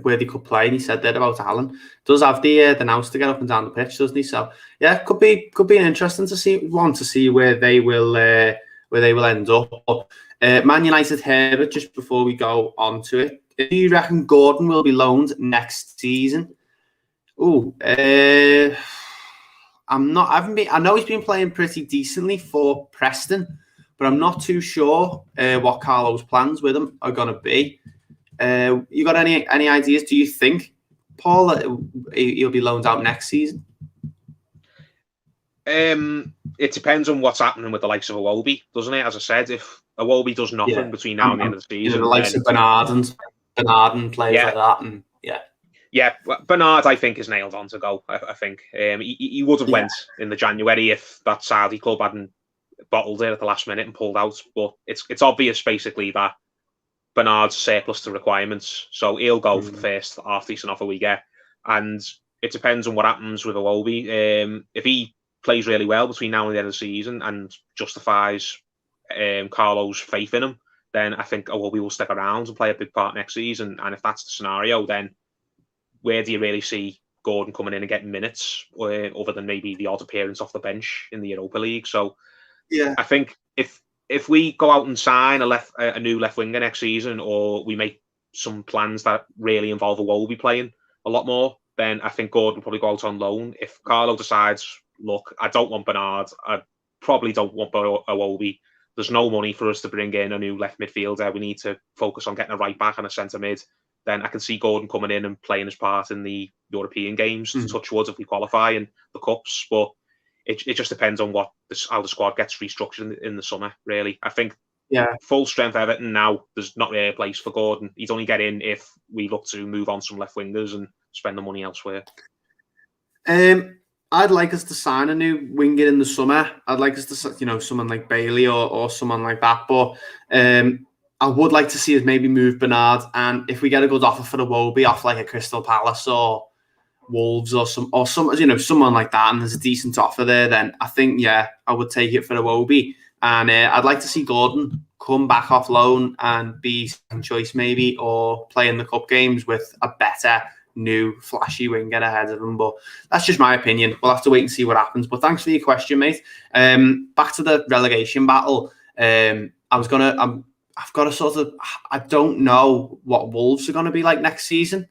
where they could play, and he said that about Allen. Does have the nous to get up and down the pitch, doesn't he? So yeah, could be an interesting to see where they will end up. Man United Herbert, just before we go on to it, do you reckon Gordon will be loaned next season? I'm not. I know he's been playing pretty decently for Preston, but I'm not too sure what Carlo's plans with him are going to be. You got any ideas? Do you think, Paul, that he'll be loaned out next season? It depends on what's happening with the likes of Iwobi, doesn't it? As I said, if Iwobi does nothing between now and the end of the season, the likes of Bernard and players like that, and Bernard, I think, is nailed on to go. I think he would have went in the January if that Saudi club hadn't bottled it at the last minute and pulled out. But it's obvious, basically, that Bernard's surplus to requirements, so he'll go for the first half-decent offer we get. And it depends on what happens with Iwobi. If he plays really well between now and the end of the season and justifies Carlo's faith in him, then I think Iwobi will stick around and play a big part next season. And if that's the scenario, then where do you really see Gordon coming in and getting minutes, other than maybe the odd appearance off the bench in the Europa League? So I think if we go out and sign a new left winger next season, or we make some plans that really involve Iwobi playing a lot more, then I think Gordon will probably go out on loan. If Carlo decides, look, I don't want Bernard, I probably don't want Iwobi, there's no money for us to bring in a new left midfielder, we need to focus on getting a right back and a centre mid, then I can see Gordon coming in and playing his part in the European games, to touch wood if we qualify in the Cups. But it just depends on how the squad gets restructured in the summer, really. I think full strength Everton now, there's not really a place for Gordon. He'd only get in if we look to move on some left wingers and spend the money elsewhere. I'd like us to sign a new winger in the summer. I'd like us to, someone like Bailey or someone like that. But I would like to see us maybe move Bernard, and if we get a good offer for Iwobi off like a Crystal Palace or Wolves or someone like that, and there's a decent offer there, then I think I would take it for Iwobi. And I'd like to see Gordon come back off loan and be second choice maybe, or play in the cup games with a better new flashy winger ahead of him. But that's just my opinion. We'll have to wait and see what happens. But thanks for your question, mate. Back to the relegation battle. I've got a sort of, I don't know what Wolves are going to be like next season.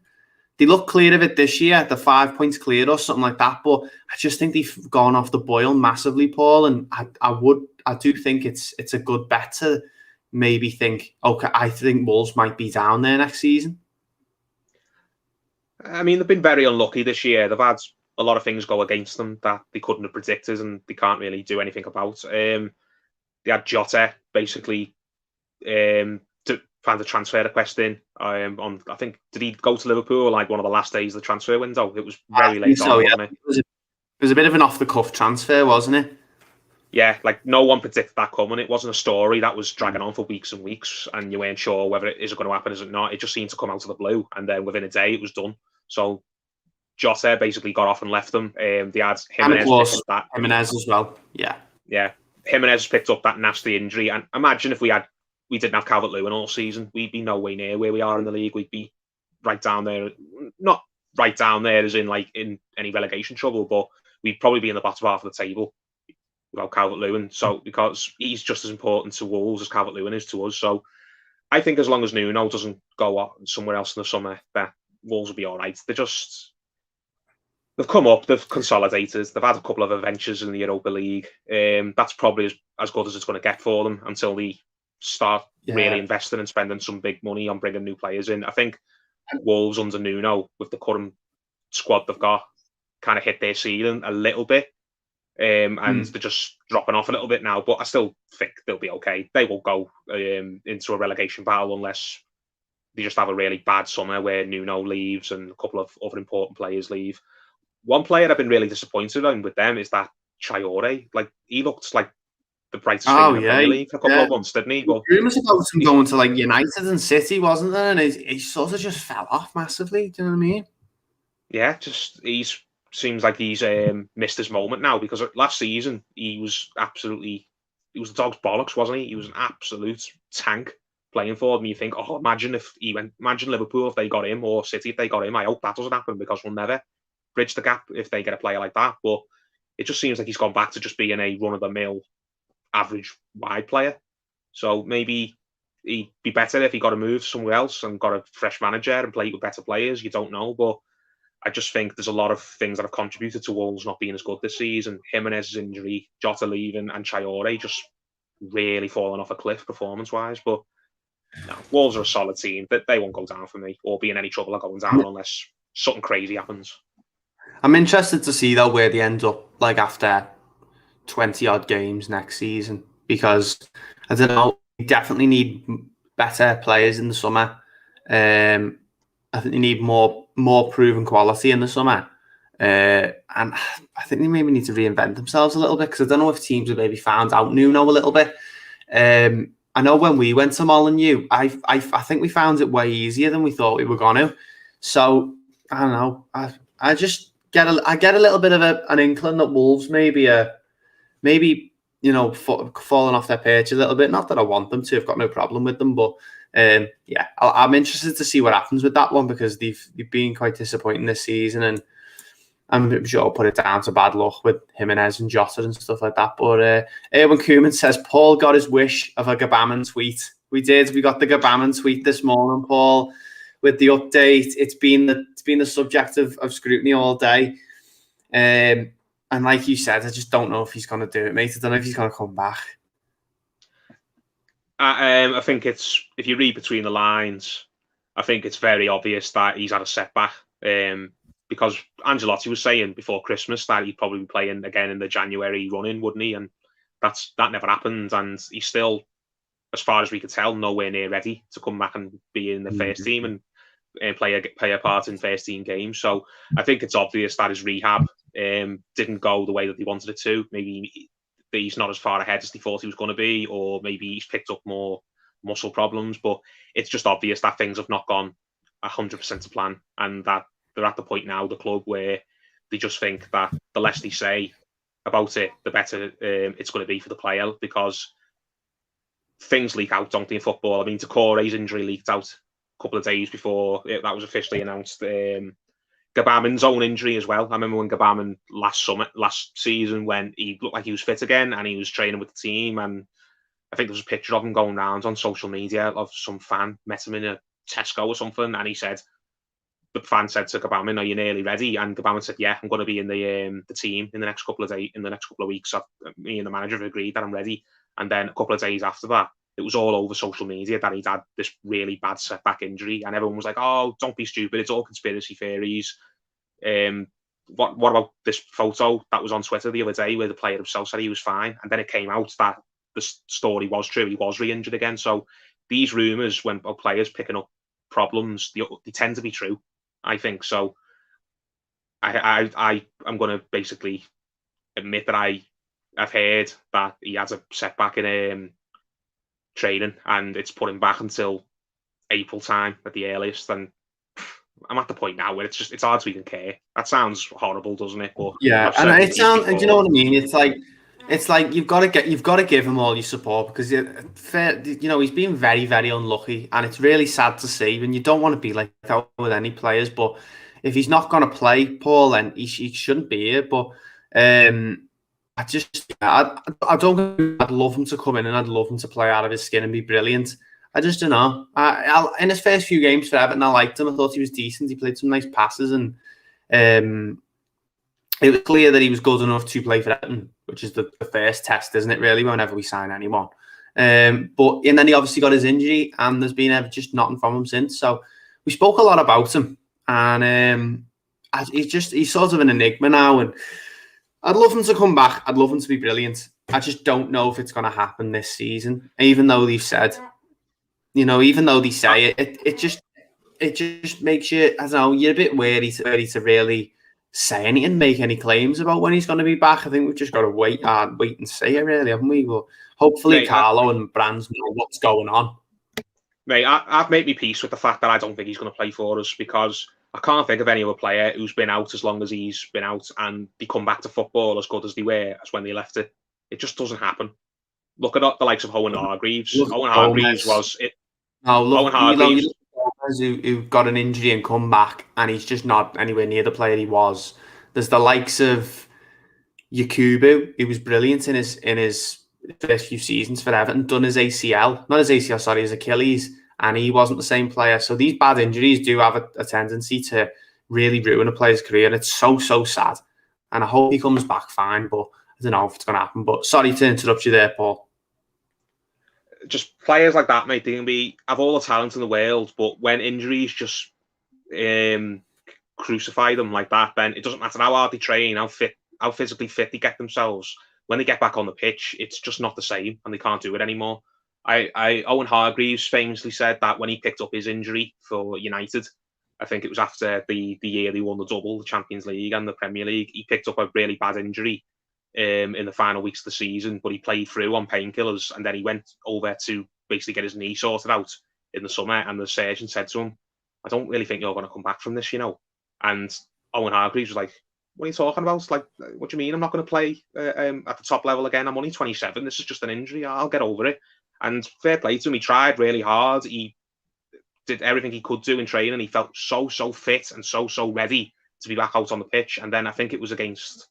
They look clear of it this year, the 5 points clear or something like that. But I just think they've gone off the boil massively, Paul. And I do think it's a good bet to maybe think, okay, I think Wolves might be down there next season. I mean, they've been very unlucky this year. They've had a lot of things go against them that they couldn't have predicted, and they can't really do anything about. They had Jota basically to find a transfer request in. I think, did he go to Liverpool like one of the last days of the transfer window? It was very late on, wasn't it? It was a bit of an off-the-cuff transfer, wasn't it? Yeah, like no one predicted that coming. It wasn't a story that was dragging on for weeks and weeks, and you weren't sure whether it is going to happen, is it not. It just seemed to come out of the blue, and then within a day it was done. So Jota basically got off and left them. They had Jimenez as well. Yeah. Jimenez picked up that nasty injury, and imagine if we didn't have Calvert-Lewin all season, we'd be no way near where we are in the league. We'd be right down there, not right down there as in like in any relegation trouble, but we'd probably be in the bottom half of the table without Calvert-Lewin. So because he's just as important to Wolves as Calvert-Lewin is to us. So I think as long as Nuno doesn't go somewhere else in the summer, that Wolves will be all right. They've come up, they've consolidated, they've had a couple of adventures in the Europa League. That's probably as good as it's going to get for them until they start really investing and spending some big money on bringing new players in. I think Wolves under Nuno, with the current squad they've got, kind of hit their ceiling a little bit. And they're just dropping off a little bit now, but I still think they'll be okay. They will go into a relegation battle unless they just have a really bad summer where Nuno leaves and a couple of other important players leave. One player I've been really disappointed in with them is that Traore. Like, he looked like the brightest thing in the Premier League for a couple of months, didn't he? But rumours about him going to like United and City, wasn't there? And he sort of just fell off massively. Do you know what I mean? Yeah, seems like he's missed his moment now, because last season he was the dog's bollocks, wasn't he? He was an absolute tank playing for them. You think, oh, imagine Liverpool if they got him, or City if they got him. I hope that doesn't happen, because we'll never bridge the gap if they get a player like that. But it just seems like he's gone back to just being a run-of-the-mill average wide player. So maybe he'd be better if he got a move somewhere else and got a fresh manager and played with better players. You don't know, but I just think there's a lot of things that have contributed to Wolves not being as good this season. Jimenez's injury, Jota leaving, and Traore just really falling off a cliff performance-wise. But no, Wolves are a solid team. They won't go down for me or be in any trouble of going down unless something crazy happens. I'm interested to see, though, where they end up like after 20-odd games next season, because, I don't know, we definitely need better players in the summer. I think they need more proven quality in the summer. And I think they maybe need to reinvent themselves a little bit, because I don't know if teams have maybe found out Nuno a little bit. I know when we went to Molineux, I think we found it way easier than we thought we were going to. So, I don't know. I just get a little bit of an inkling that Wolves maybe falling off their perch a little bit. Not that I want them to. I've got no problem with them, but I'm interested to see what happens with that one, because they've been quite disappointing this season, and I'm sure I'll put it down to bad luck with Jimenez and Jota and stuff like that. But Erwin Koeman says Paul got his wish of a Gabaman tweet. We did. We got the Gabaman tweet this morning, Paul, with the update. It's been the subject of scrutiny all day. And like you said, I just don't know if he's going to do it, mate. I don't know if he's going to come back. I think if you read between the lines, I think it's very obvious that he's had a setback. Because Ancelotti was saying before Christmas that he'd probably be playing again in the January run-in, wouldn't he? And that never happened. And he's still, as far as we could tell, nowhere near ready to come back and be in the first team and play a part in first team games. So I think it's obvious that his rehab didn't go the way that he wanted it to. Maybe he's not as far ahead as he thought he was going to be, or maybe he's picked up more muscle problems. But it's just obvious that things have not gone 100% to plan, and that they're at the point now, the club, where they just think that the less they say about it, the better it's going to be for the player, because things leak out, don't they, in football? I mean, Decore's injury leaked out a couple of days before that was officially announced. Gabaman's own injury as well. I remember when Gabaman last season, when he looked like he was fit again and he was training with the team, and I think there was a picture of him going around on social media of some fan met him in a Tesco or something, and he said, the fan said to Gabaman, "Are you nearly ready?" And Gabaman said, "Yeah, I'm going to be in the team in the next couple of days. In the next couple of weeks, me and the manager have agreed that I'm ready." And then a couple of days after that, it was all over social media that he'd had this really bad setback injury, and everyone was like, "Oh, don't be stupid! It's all conspiracy theories." What about this photo that was on Twitter the other day where the player himself said he was fine, and then it came out that the story was true. He was re-injured again. So these rumours, when players picking up problems, they tend to be true, I think. So I'm going to basically admit that I've heard that he has a setback in training, and it's put him back until April time at the earliest. And I'm at the point now where it's hard to even care. That sounds horrible, doesn't it? But yeah, and it sounds. Do you know what I mean? It's like you've got to give him all your support, because he's been very, very unlucky, and it's really sad to see. And you don't want to be like that with any players, but if he's not going to play, Paul, then he shouldn't be here. But I don't think I'd love him to come in and I'd love him to play out of his skin and be brilliant. I just don't know. In his first few games for Everton, I liked him. I thought he was decent. He played some nice passes, and it was clear that he was good enough to play for Everton, which is the first test, isn't it, really, whenever we sign anyone. And then he obviously got his injury, and there's been just nothing from him since. So we spoke a lot about him, and he's sort of an enigma now, and I'd love him to come back. I'd love him to be brilliant. I just don't know if it's going to happen this season, even though they've said, even though they say it just makes you, I don't know, you're a bit wary to really say anything, make any claims about when he's going to be back. I think we've just got to wait and see, really, haven't we? But hopefully Carlo and Brands know what's going on. Mate, I've made me peace with the fact that I don't think he's going to play for us, because I can't think of any other player who's been out as long as he's been out and they come back to football as good as they were as when they left it. It just doesn't happen. Look at the likes of Owen Hargreaves. Owen Hargreaves was it. Owen Hargreaves, who got an injury and come back, and he's just not anywhere near the player he was. There's the likes of Yakubu, who was brilliant in his first few seasons for Everton, done his ACL, not his ACL, sorry, his Achilles, and he wasn't the same player. So these bad injuries do have a tendency to really ruin a player's career, and it's so sad. And I hope he comes back fine, but I don't know if it's going to happen. But sorry to interrupt you there, Paul. Just players like that, mate, they can have all the talent in the world, but when injuries just crucify them like that, then it doesn't matter how hard they train, how physically fit they get themselves. When they get back on the pitch, it's just not the same, and they can't do it anymore. Owen Hargreaves famously said that when he picked up his injury for United, I think it was after the year they won the double, the Champions League and the Premier League, he picked up a really bad injury in the final weeks of the season, but he played through on painkillers, and then he went over to basically get his knee sorted out in the summer, and the surgeon said to him, I don't really think you're going to come back from this, And Owen Hargreaves was like, what are you talking about? Like, what do you mean I'm not going to play at the top level again? I'm only 27. This is just an injury. I'll get over it. And fair play to him. He tried really hard. He did everything he could do in training. He felt so fit and so ready to be back out on the pitch. And then I think it was against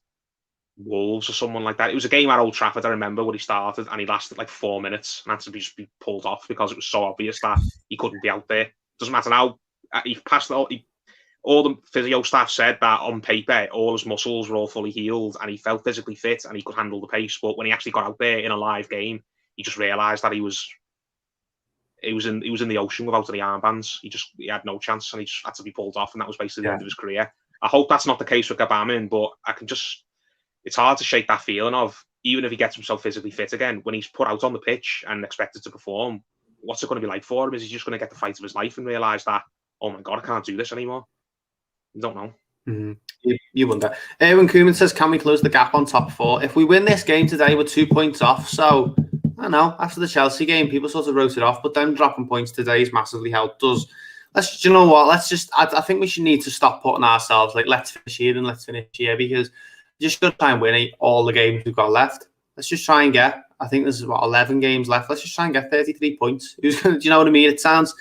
Wolves or someone like that. It was a game at Old Trafford, I remember, when he started, and he lasted like 4 minutes and had to just be pulled off because it was so obvious that he couldn't be out there. Doesn't matter now. He passed all the physio staff said that on paper, all his muscles were all fully healed and he felt physically fit and he could handle the pace. But when he actually got out there in a live game, he just realised that he was in the ocean without any armbands. He had no chance, and he just had to be pulled off, and that was basically the end of his career. I hope that's not the case with Gbamin, but it's hard to shake that feeling of, even if he gets himself physically fit again, when he's put out on the pitch and expected to perform, what's it going to be like for him? Is he just going to get the fight of his life and realise that, oh my God, I can't do this anymore? I don't know. Mm-hmm. You wonder. Erwin Koeman says, can we close the gap on top four? If we win this game today, we're 2 points off. So, I don't know, after the Chelsea game, people sort of wrote it off, but then dropping points today has massively helped us. You know what? I think we should need to stop putting ourselves like, let's finish here and let's finish here, because we're just going to try and win all the games we've got left. Let's just try and get, I think there's 11 games left. Let's just try and get 33 points. Do you know what I mean? It sounds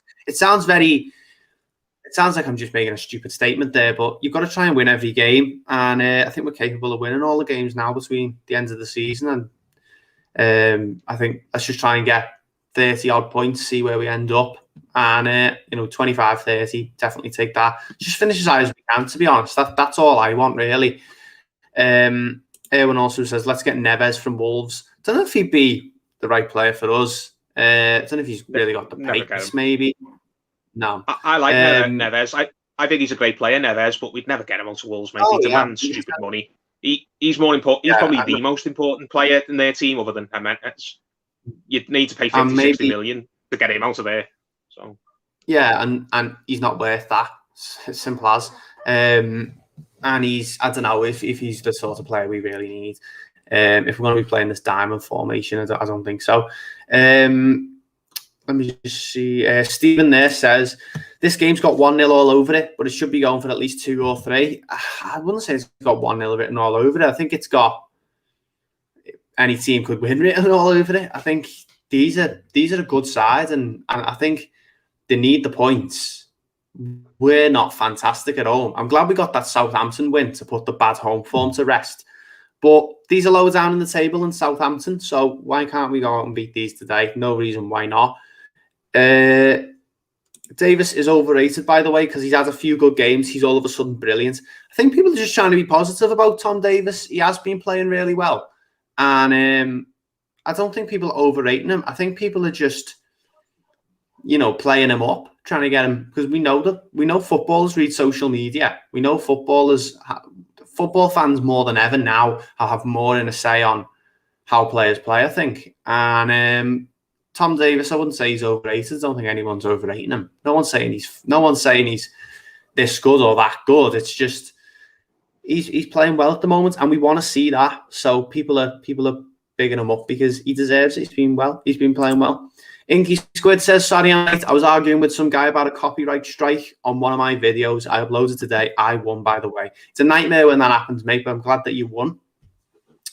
like I'm just making a stupid statement there, but you've got to try and win every game. And I think we're capable of winning all the games now between the end of the season. And I think let's just try and get 30 odd points, see where we end up. And, 25, 30, definitely take that. Just finish as high as we can, to be honest. That's all I want, really. Erwin also says, let's get Neves from Wolves. Don't know if he'd be the right player for us. I don't know if he's really got the pace, maybe. No. I like Neves. I think he's a great player, Neves, but we'd never get him onto Wolves, mate. He demands stupid money. He's more important. He's probably the most important player in their team, other than Jimenez. You'd need to pay 50, 60 million to get him out of there. So yeah, and he's not worth that. It's simple as. And I don't know if he's the sort of player we really need. If we're going to be playing this diamond formation, I don't think so. Let me just see. Stephen there says, this game's got 1-0 all over it, but it should be going for at least 2 or 3. I wouldn't say it's got 1-0 written all over it. I think it's got any team could win written all over it. I think these are a good side, and I think they need the points. we're not fantastic at home. I'm glad we got that Southampton win to put the bad home form to rest. But these are lower down in the table in Southampton, so why can't we go out and beat these today? No reason why not. Davis is overrated, by the way, because he's had a few good games. He's all of a sudden brilliant. I think people are just trying to be positive about Tom Davis. He has been playing really well. And I don't think people are overrating him. I think people are just, playing him up, trying to get him, because we know footballers read social media. We know football fans more than ever now have more in a say on how players play, I think. And Tom Davis, I wouldn't say he's overrated. I don't think anyone's overrating him. No one's saying he's this good or that good. It's just he's playing well at the moment, and we want to see that. So people are bigging him up because he deserves it. He's been playing well. Inky Squid says, sorry, I was arguing with some guy about a copyright strike on one of my videos I uploaded today. I won, by the way. It's a nightmare when that happens, mate, but I'm glad that you won.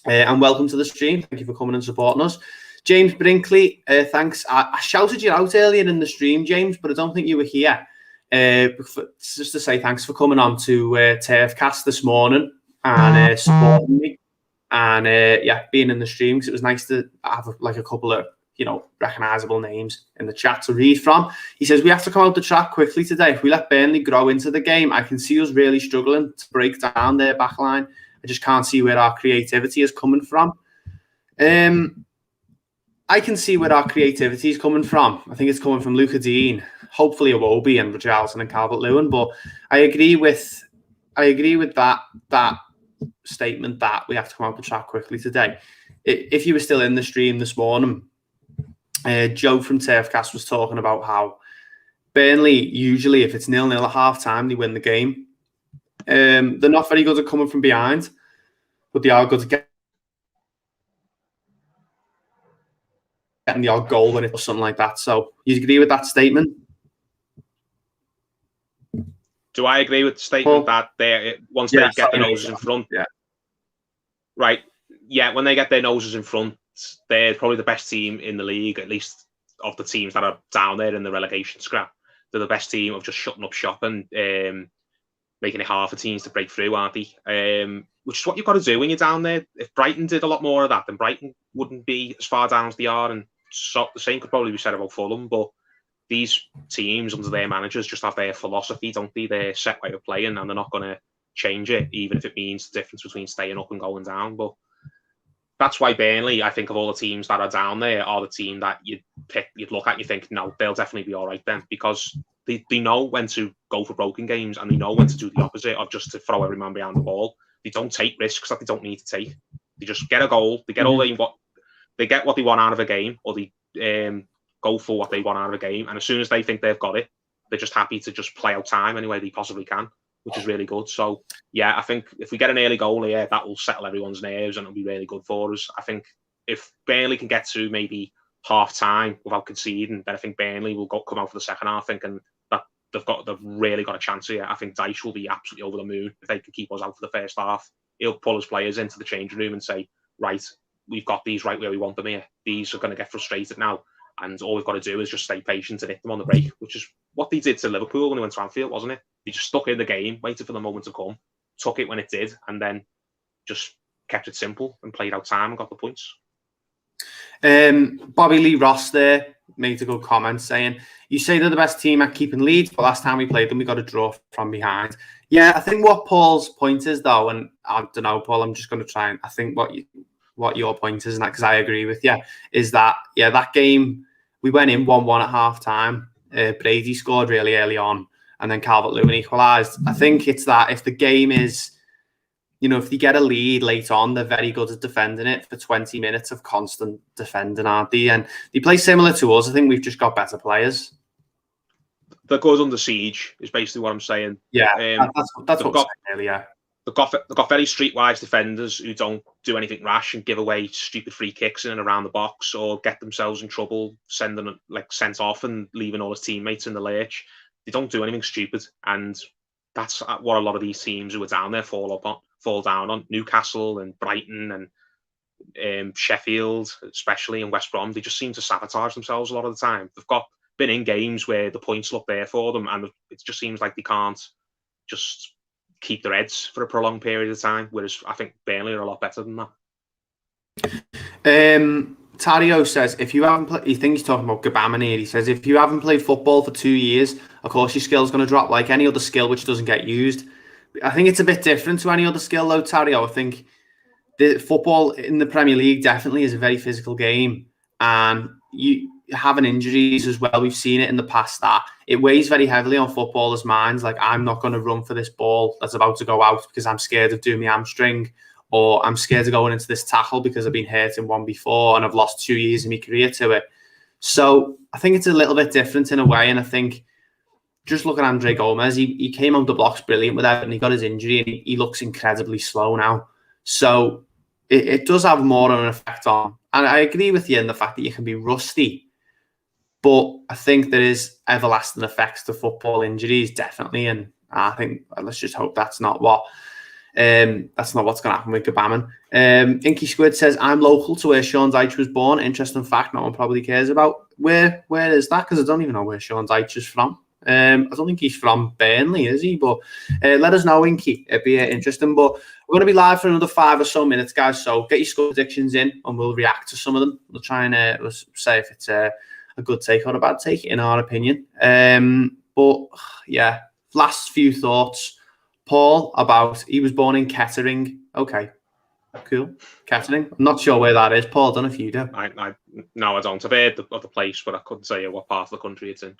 And welcome to the stream. Thank you for coming and supporting us. James Brinkley, thanks. I shouted you out earlier in the stream, James, but I don't think you were here. Just to say thanks for coming on to Turfcast this morning and supporting me. And being in the stream, because it was nice to have a couple of recognisable names in the chat to read from. He says, we have to come out the track quickly today. If we let Burnley grow into the game, I can see us really struggling to break down their backline. I just can't see where our creativity is coming from. I can see where our creativity is coming from. I think it's coming from Luca Dean, hopefully Iwobi and Richarlison and Calvert-Lewin. But I agree with that statement that we have to come out the track quickly today. If you were still in the stream this morning, Joe from Turfcast was talking about how Burnley, usually if it's 0-0 at half-time, they win the game. They're not very good at coming from behind, but they are good at getting the odd goal when it's something like that. So you agree with that statement? Do I agree with the statement that once they get their noses in front? Yeah. Right. Yeah, when they get their noses in front, they're probably the best team in the league, at least of the teams that are down there in the relegation scrap. They're the best team of just shutting up shop and making it hard for teams to break through, aren't they? Which is what you've got to do when you're down there. If Brighton did a lot more of that, then Brighton wouldn't be as far down as they are. And so the same could probably be said about Fulham. But these teams, under their managers, just have their philosophy, don't they? Their set way of playing, and they're not going to change it, even if it means the difference between staying up and going down. But that's why Burnley, I think, of all the teams that are down there, are the team that you'd look at and you think, no, they'll definitely be all right then, because they know when to go for broken games and they know when to do the opposite of just to throw every man behind the ball. They don't take risks that they don't need to take. They just get a goal. They get they get what they want out of a game, or they go for what they want out of a game. And as soon as they think they've got it, they're just happy to just play out time any way they possibly can, which is really good. So, yeah, I think if we get an early goal here, that will settle everyone's nerves and it'll be really good for us. I think if Burnley can get to maybe half-time without conceding, then I think Burnley will come out for the second half thinking that they've really got a chance here. I think Dyche will be absolutely over the moon if they can keep us out for the first half. He'll pull his players into the changing room and say, right, we've got these right where we want them here. These are going to get frustrated now. And all we've got to do is just stay patient and hit them on the break, which is what they did to Liverpool when they went to Anfield, wasn't it? They just stuck in the game, waited for the moment to come, took it when it did, and then just kept it simple and played out time and got the points. Bobby Lee Ross there made a good comment saying, you say they're the best team at keeping leads, but last time we played them, we got a draw from behind. Yeah, I think what Paul's point is, though, and I don't know, Paul, I'm just going to try and I think what your point is, and because I agree with you, is that, that game, we went in 1-1 at half-time. Brady scored really early on, and then Calvert-Lewin equalised. I think it's that if the game is, if they get a lead late on, they're very good at defending it for 20 minutes of constant defending, aren't they? And they play similar to us. I think we've just got better players. They're good under siege, is basically what I'm saying. Yeah, that's what I'm saying earlier. They've got very streetwise defenders who don't do anything rash and give away stupid free kicks in and around the box or get themselves in trouble, sending sent off and leaving all his teammates in the lurch. They don't do anything stupid, and that's what a lot of these teams who are down there fall down on. Newcastle and Brighton and Sheffield, especially, and West Brom. They just seem to sabotage themselves a lot of the time. They've got been in games where the points look there for them, and it just seems like they can't just keep their heads for a prolonged period of time. Whereas I think Burnley are a lot better than that. Tario says, if you haven't played, he thinks he's talking about Gabamon here. He says, if you haven't played football for 2 years, of course your skill's going to drop like any other skill which doesn't get used. I think it's a bit different to any other skill though, Tario. I think the football in the Premier League definitely is a very physical game, and you having injuries as well. We've seen it in the past that it weighs very heavily on footballers' minds. Like, I'm not going to run for this ball that's about to go out because I'm scared of doing my hamstring, or I'm scared of going into this tackle because I've been hurt in one before and I've lost 2 years of my career to it. So I think it's a little bit different in a way, and I think just look at Andre Gomez. He came out the blocks brilliant with Everton. He got his injury and he looks incredibly slow now. So it does have more of an effect on. And I agree with you in the fact that you can be rusty, but I think there is everlasting effects to football injuries, definitely. And I think let's just hope that's not what's going to happen with Gabamon. Inky Squid says, I'm local to where Sean Dyche was born. Interesting fact no one probably cares about. Where is that? Because I don't even know where Sean Dyche is from. I don't think he's from Burnley, is he? But let us know, Inky. It'd be interesting. But we're going to be live for another 5 or so minutes, guys. So get your score predictions in and we'll react to some of them. We'll try and we'll say if it's a good take or a bad take, in our opinion. But yeah, last few thoughts. Paul, about he was born in Kettering. Okay, cool. Kettering. I'm not sure where that is. Paul, I don't know if you do. No, I don't. I've heard of the place, but I couldn't tell you what part of the country it's in.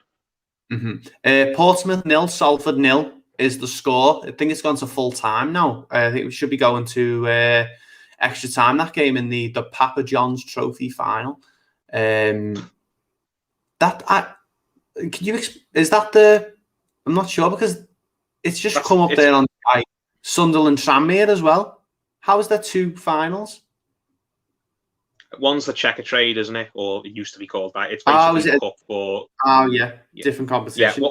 Portsmouth 0, Salford 0 is the score. I think it's gone to full time now. I think we should be going to extra time, that game in the Papa John's Trophy final. Is that the? I'm not sure because it's just come up there on Sunderland Tranmere as well. How is there 2 finals? One's the Checker Trade, isn't it? Or it used to be called that. It's basically a cup for. Oh yeah, different competition. Yeah,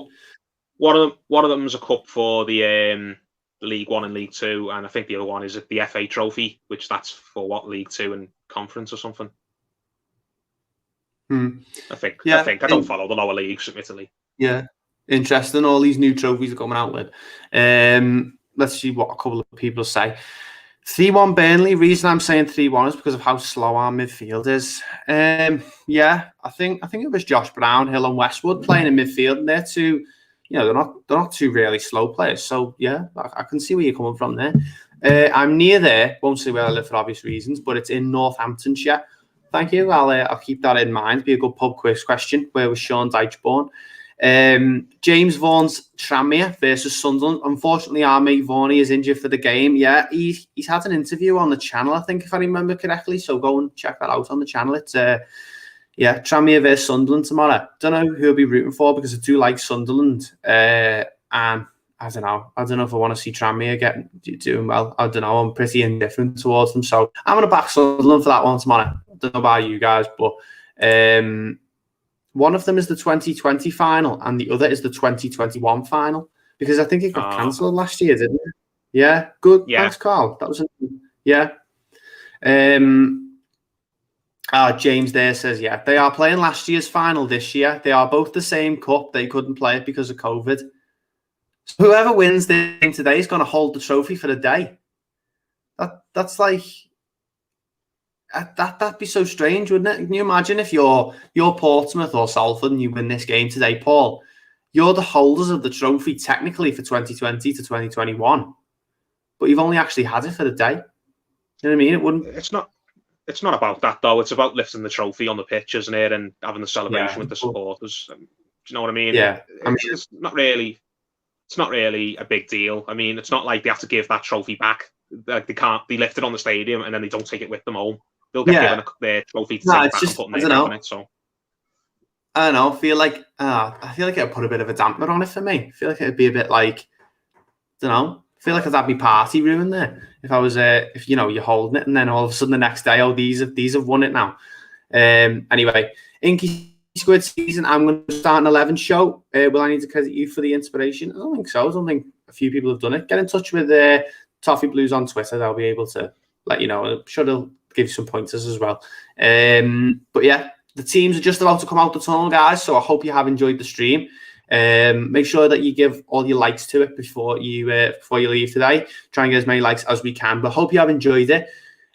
one of them's a cup for the League One and League Two, and I think the other one is the FA Trophy, which that's for what, League Two and Conference or something. I think. Yeah, I don't follow the lower leagues, admittedly. Yeah, interesting. All these new trophies are coming out with. Let's see what a couple of people say. 3-1 Burnley. Reason I'm saying 3-1 is because of how slow our midfield is. Yeah, I think it was Josh Brown, Hill, and Westwood playing in midfield, and they're two. They're not two really slow players. So yeah, I can see where you're coming from there. I'm near there. Won't say where I live for obvious reasons, but it's in Northamptonshire. Thank you. I'll keep that in mind. Be a good pub quiz question. Where was Sean Dyche born? James Vaughan's Tranmere versus Sunderland. Unfortunately, our mate Vaughan is injured for the game. Yeah, he's had an interview on the channel, I think, if I remember correctly. So go and check that out on the channel. It's Tranmere versus Sunderland tomorrow. Don't know who I'll be rooting for because I do like Sunderland. And I don't know. I don't know if I want to see Tranmere doing well. I don't know. I'm pretty indifferent towards them. So I'm going to back Sunderland for that one tomorrow. I don't know about you guys, but one of them is the 2020 final and the other is the 2021 final because I think it got cancelled last year, didn't it? Yeah, good. Yeah. Thanks, Carl. That was yeah. James there says, yeah, they are playing last year's final this year. They are both the same cup. They couldn't play it because of COVID. So whoever wins the game today is going to hold the trophy for the day. That's like... That'd be so strange, wouldn't it? Can you imagine if you're Portsmouth or Salford and you win this game today, Paul? You're the holders of the trophy technically for 2020 to 2021, but you've only actually had it for the day. You know what I mean? It wouldn't. It's not about that though. It's about lifting the trophy on the pitch, isn't it, and having the celebration with the supporters. Do you know what I mean? Yeah. It's not really a big deal. I mean, it's not like they have to give that trophy back. Like they can't be lifted on the stadium and then they don't take it with them home. They'll get given their trophy to take back and put their name on it. So I don't know. I feel like it'd put a bit of a damper on it for me. I feel like it'd be a bit like, I don't know. I feel like I'd have my party ruined there if I was if you're holding it and then all of a sudden the next day, these have won it now. Anyway, Inky Squid season. I'm going to start an 11 show. Will I need to credit you for the inspiration? I don't think so. I don't think a few people have done it. Get in touch with Toffee Blues on Twitter. They'll be able to let you know. I'm sure they'll give you some pointers as well. But yeah, the teams are just about to come out the tunnel, guys. So I hope you have enjoyed the stream. Make sure that you give all your likes to it before you leave today. Try and get as many likes as we can. But hope you have enjoyed it.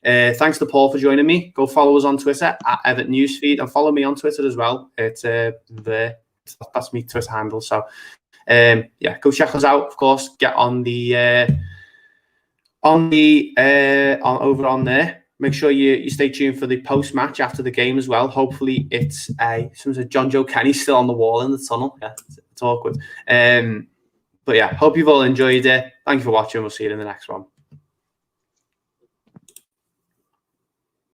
Thanks to Paul for joining me. Go follow us on Twitter at Everton Newsfeed and follow me on Twitter as well. It's that's me Twitter handle. So go check us out. Of course, get on over on there. Make sure you stay tuned for the post-match after the game as well. Hopefully it's John Joe Kenny's still on the wall in the tunnel. Yeah, it's awkward. But yeah, hope you've all enjoyed it. Thank you for watching. We'll see you in the next one.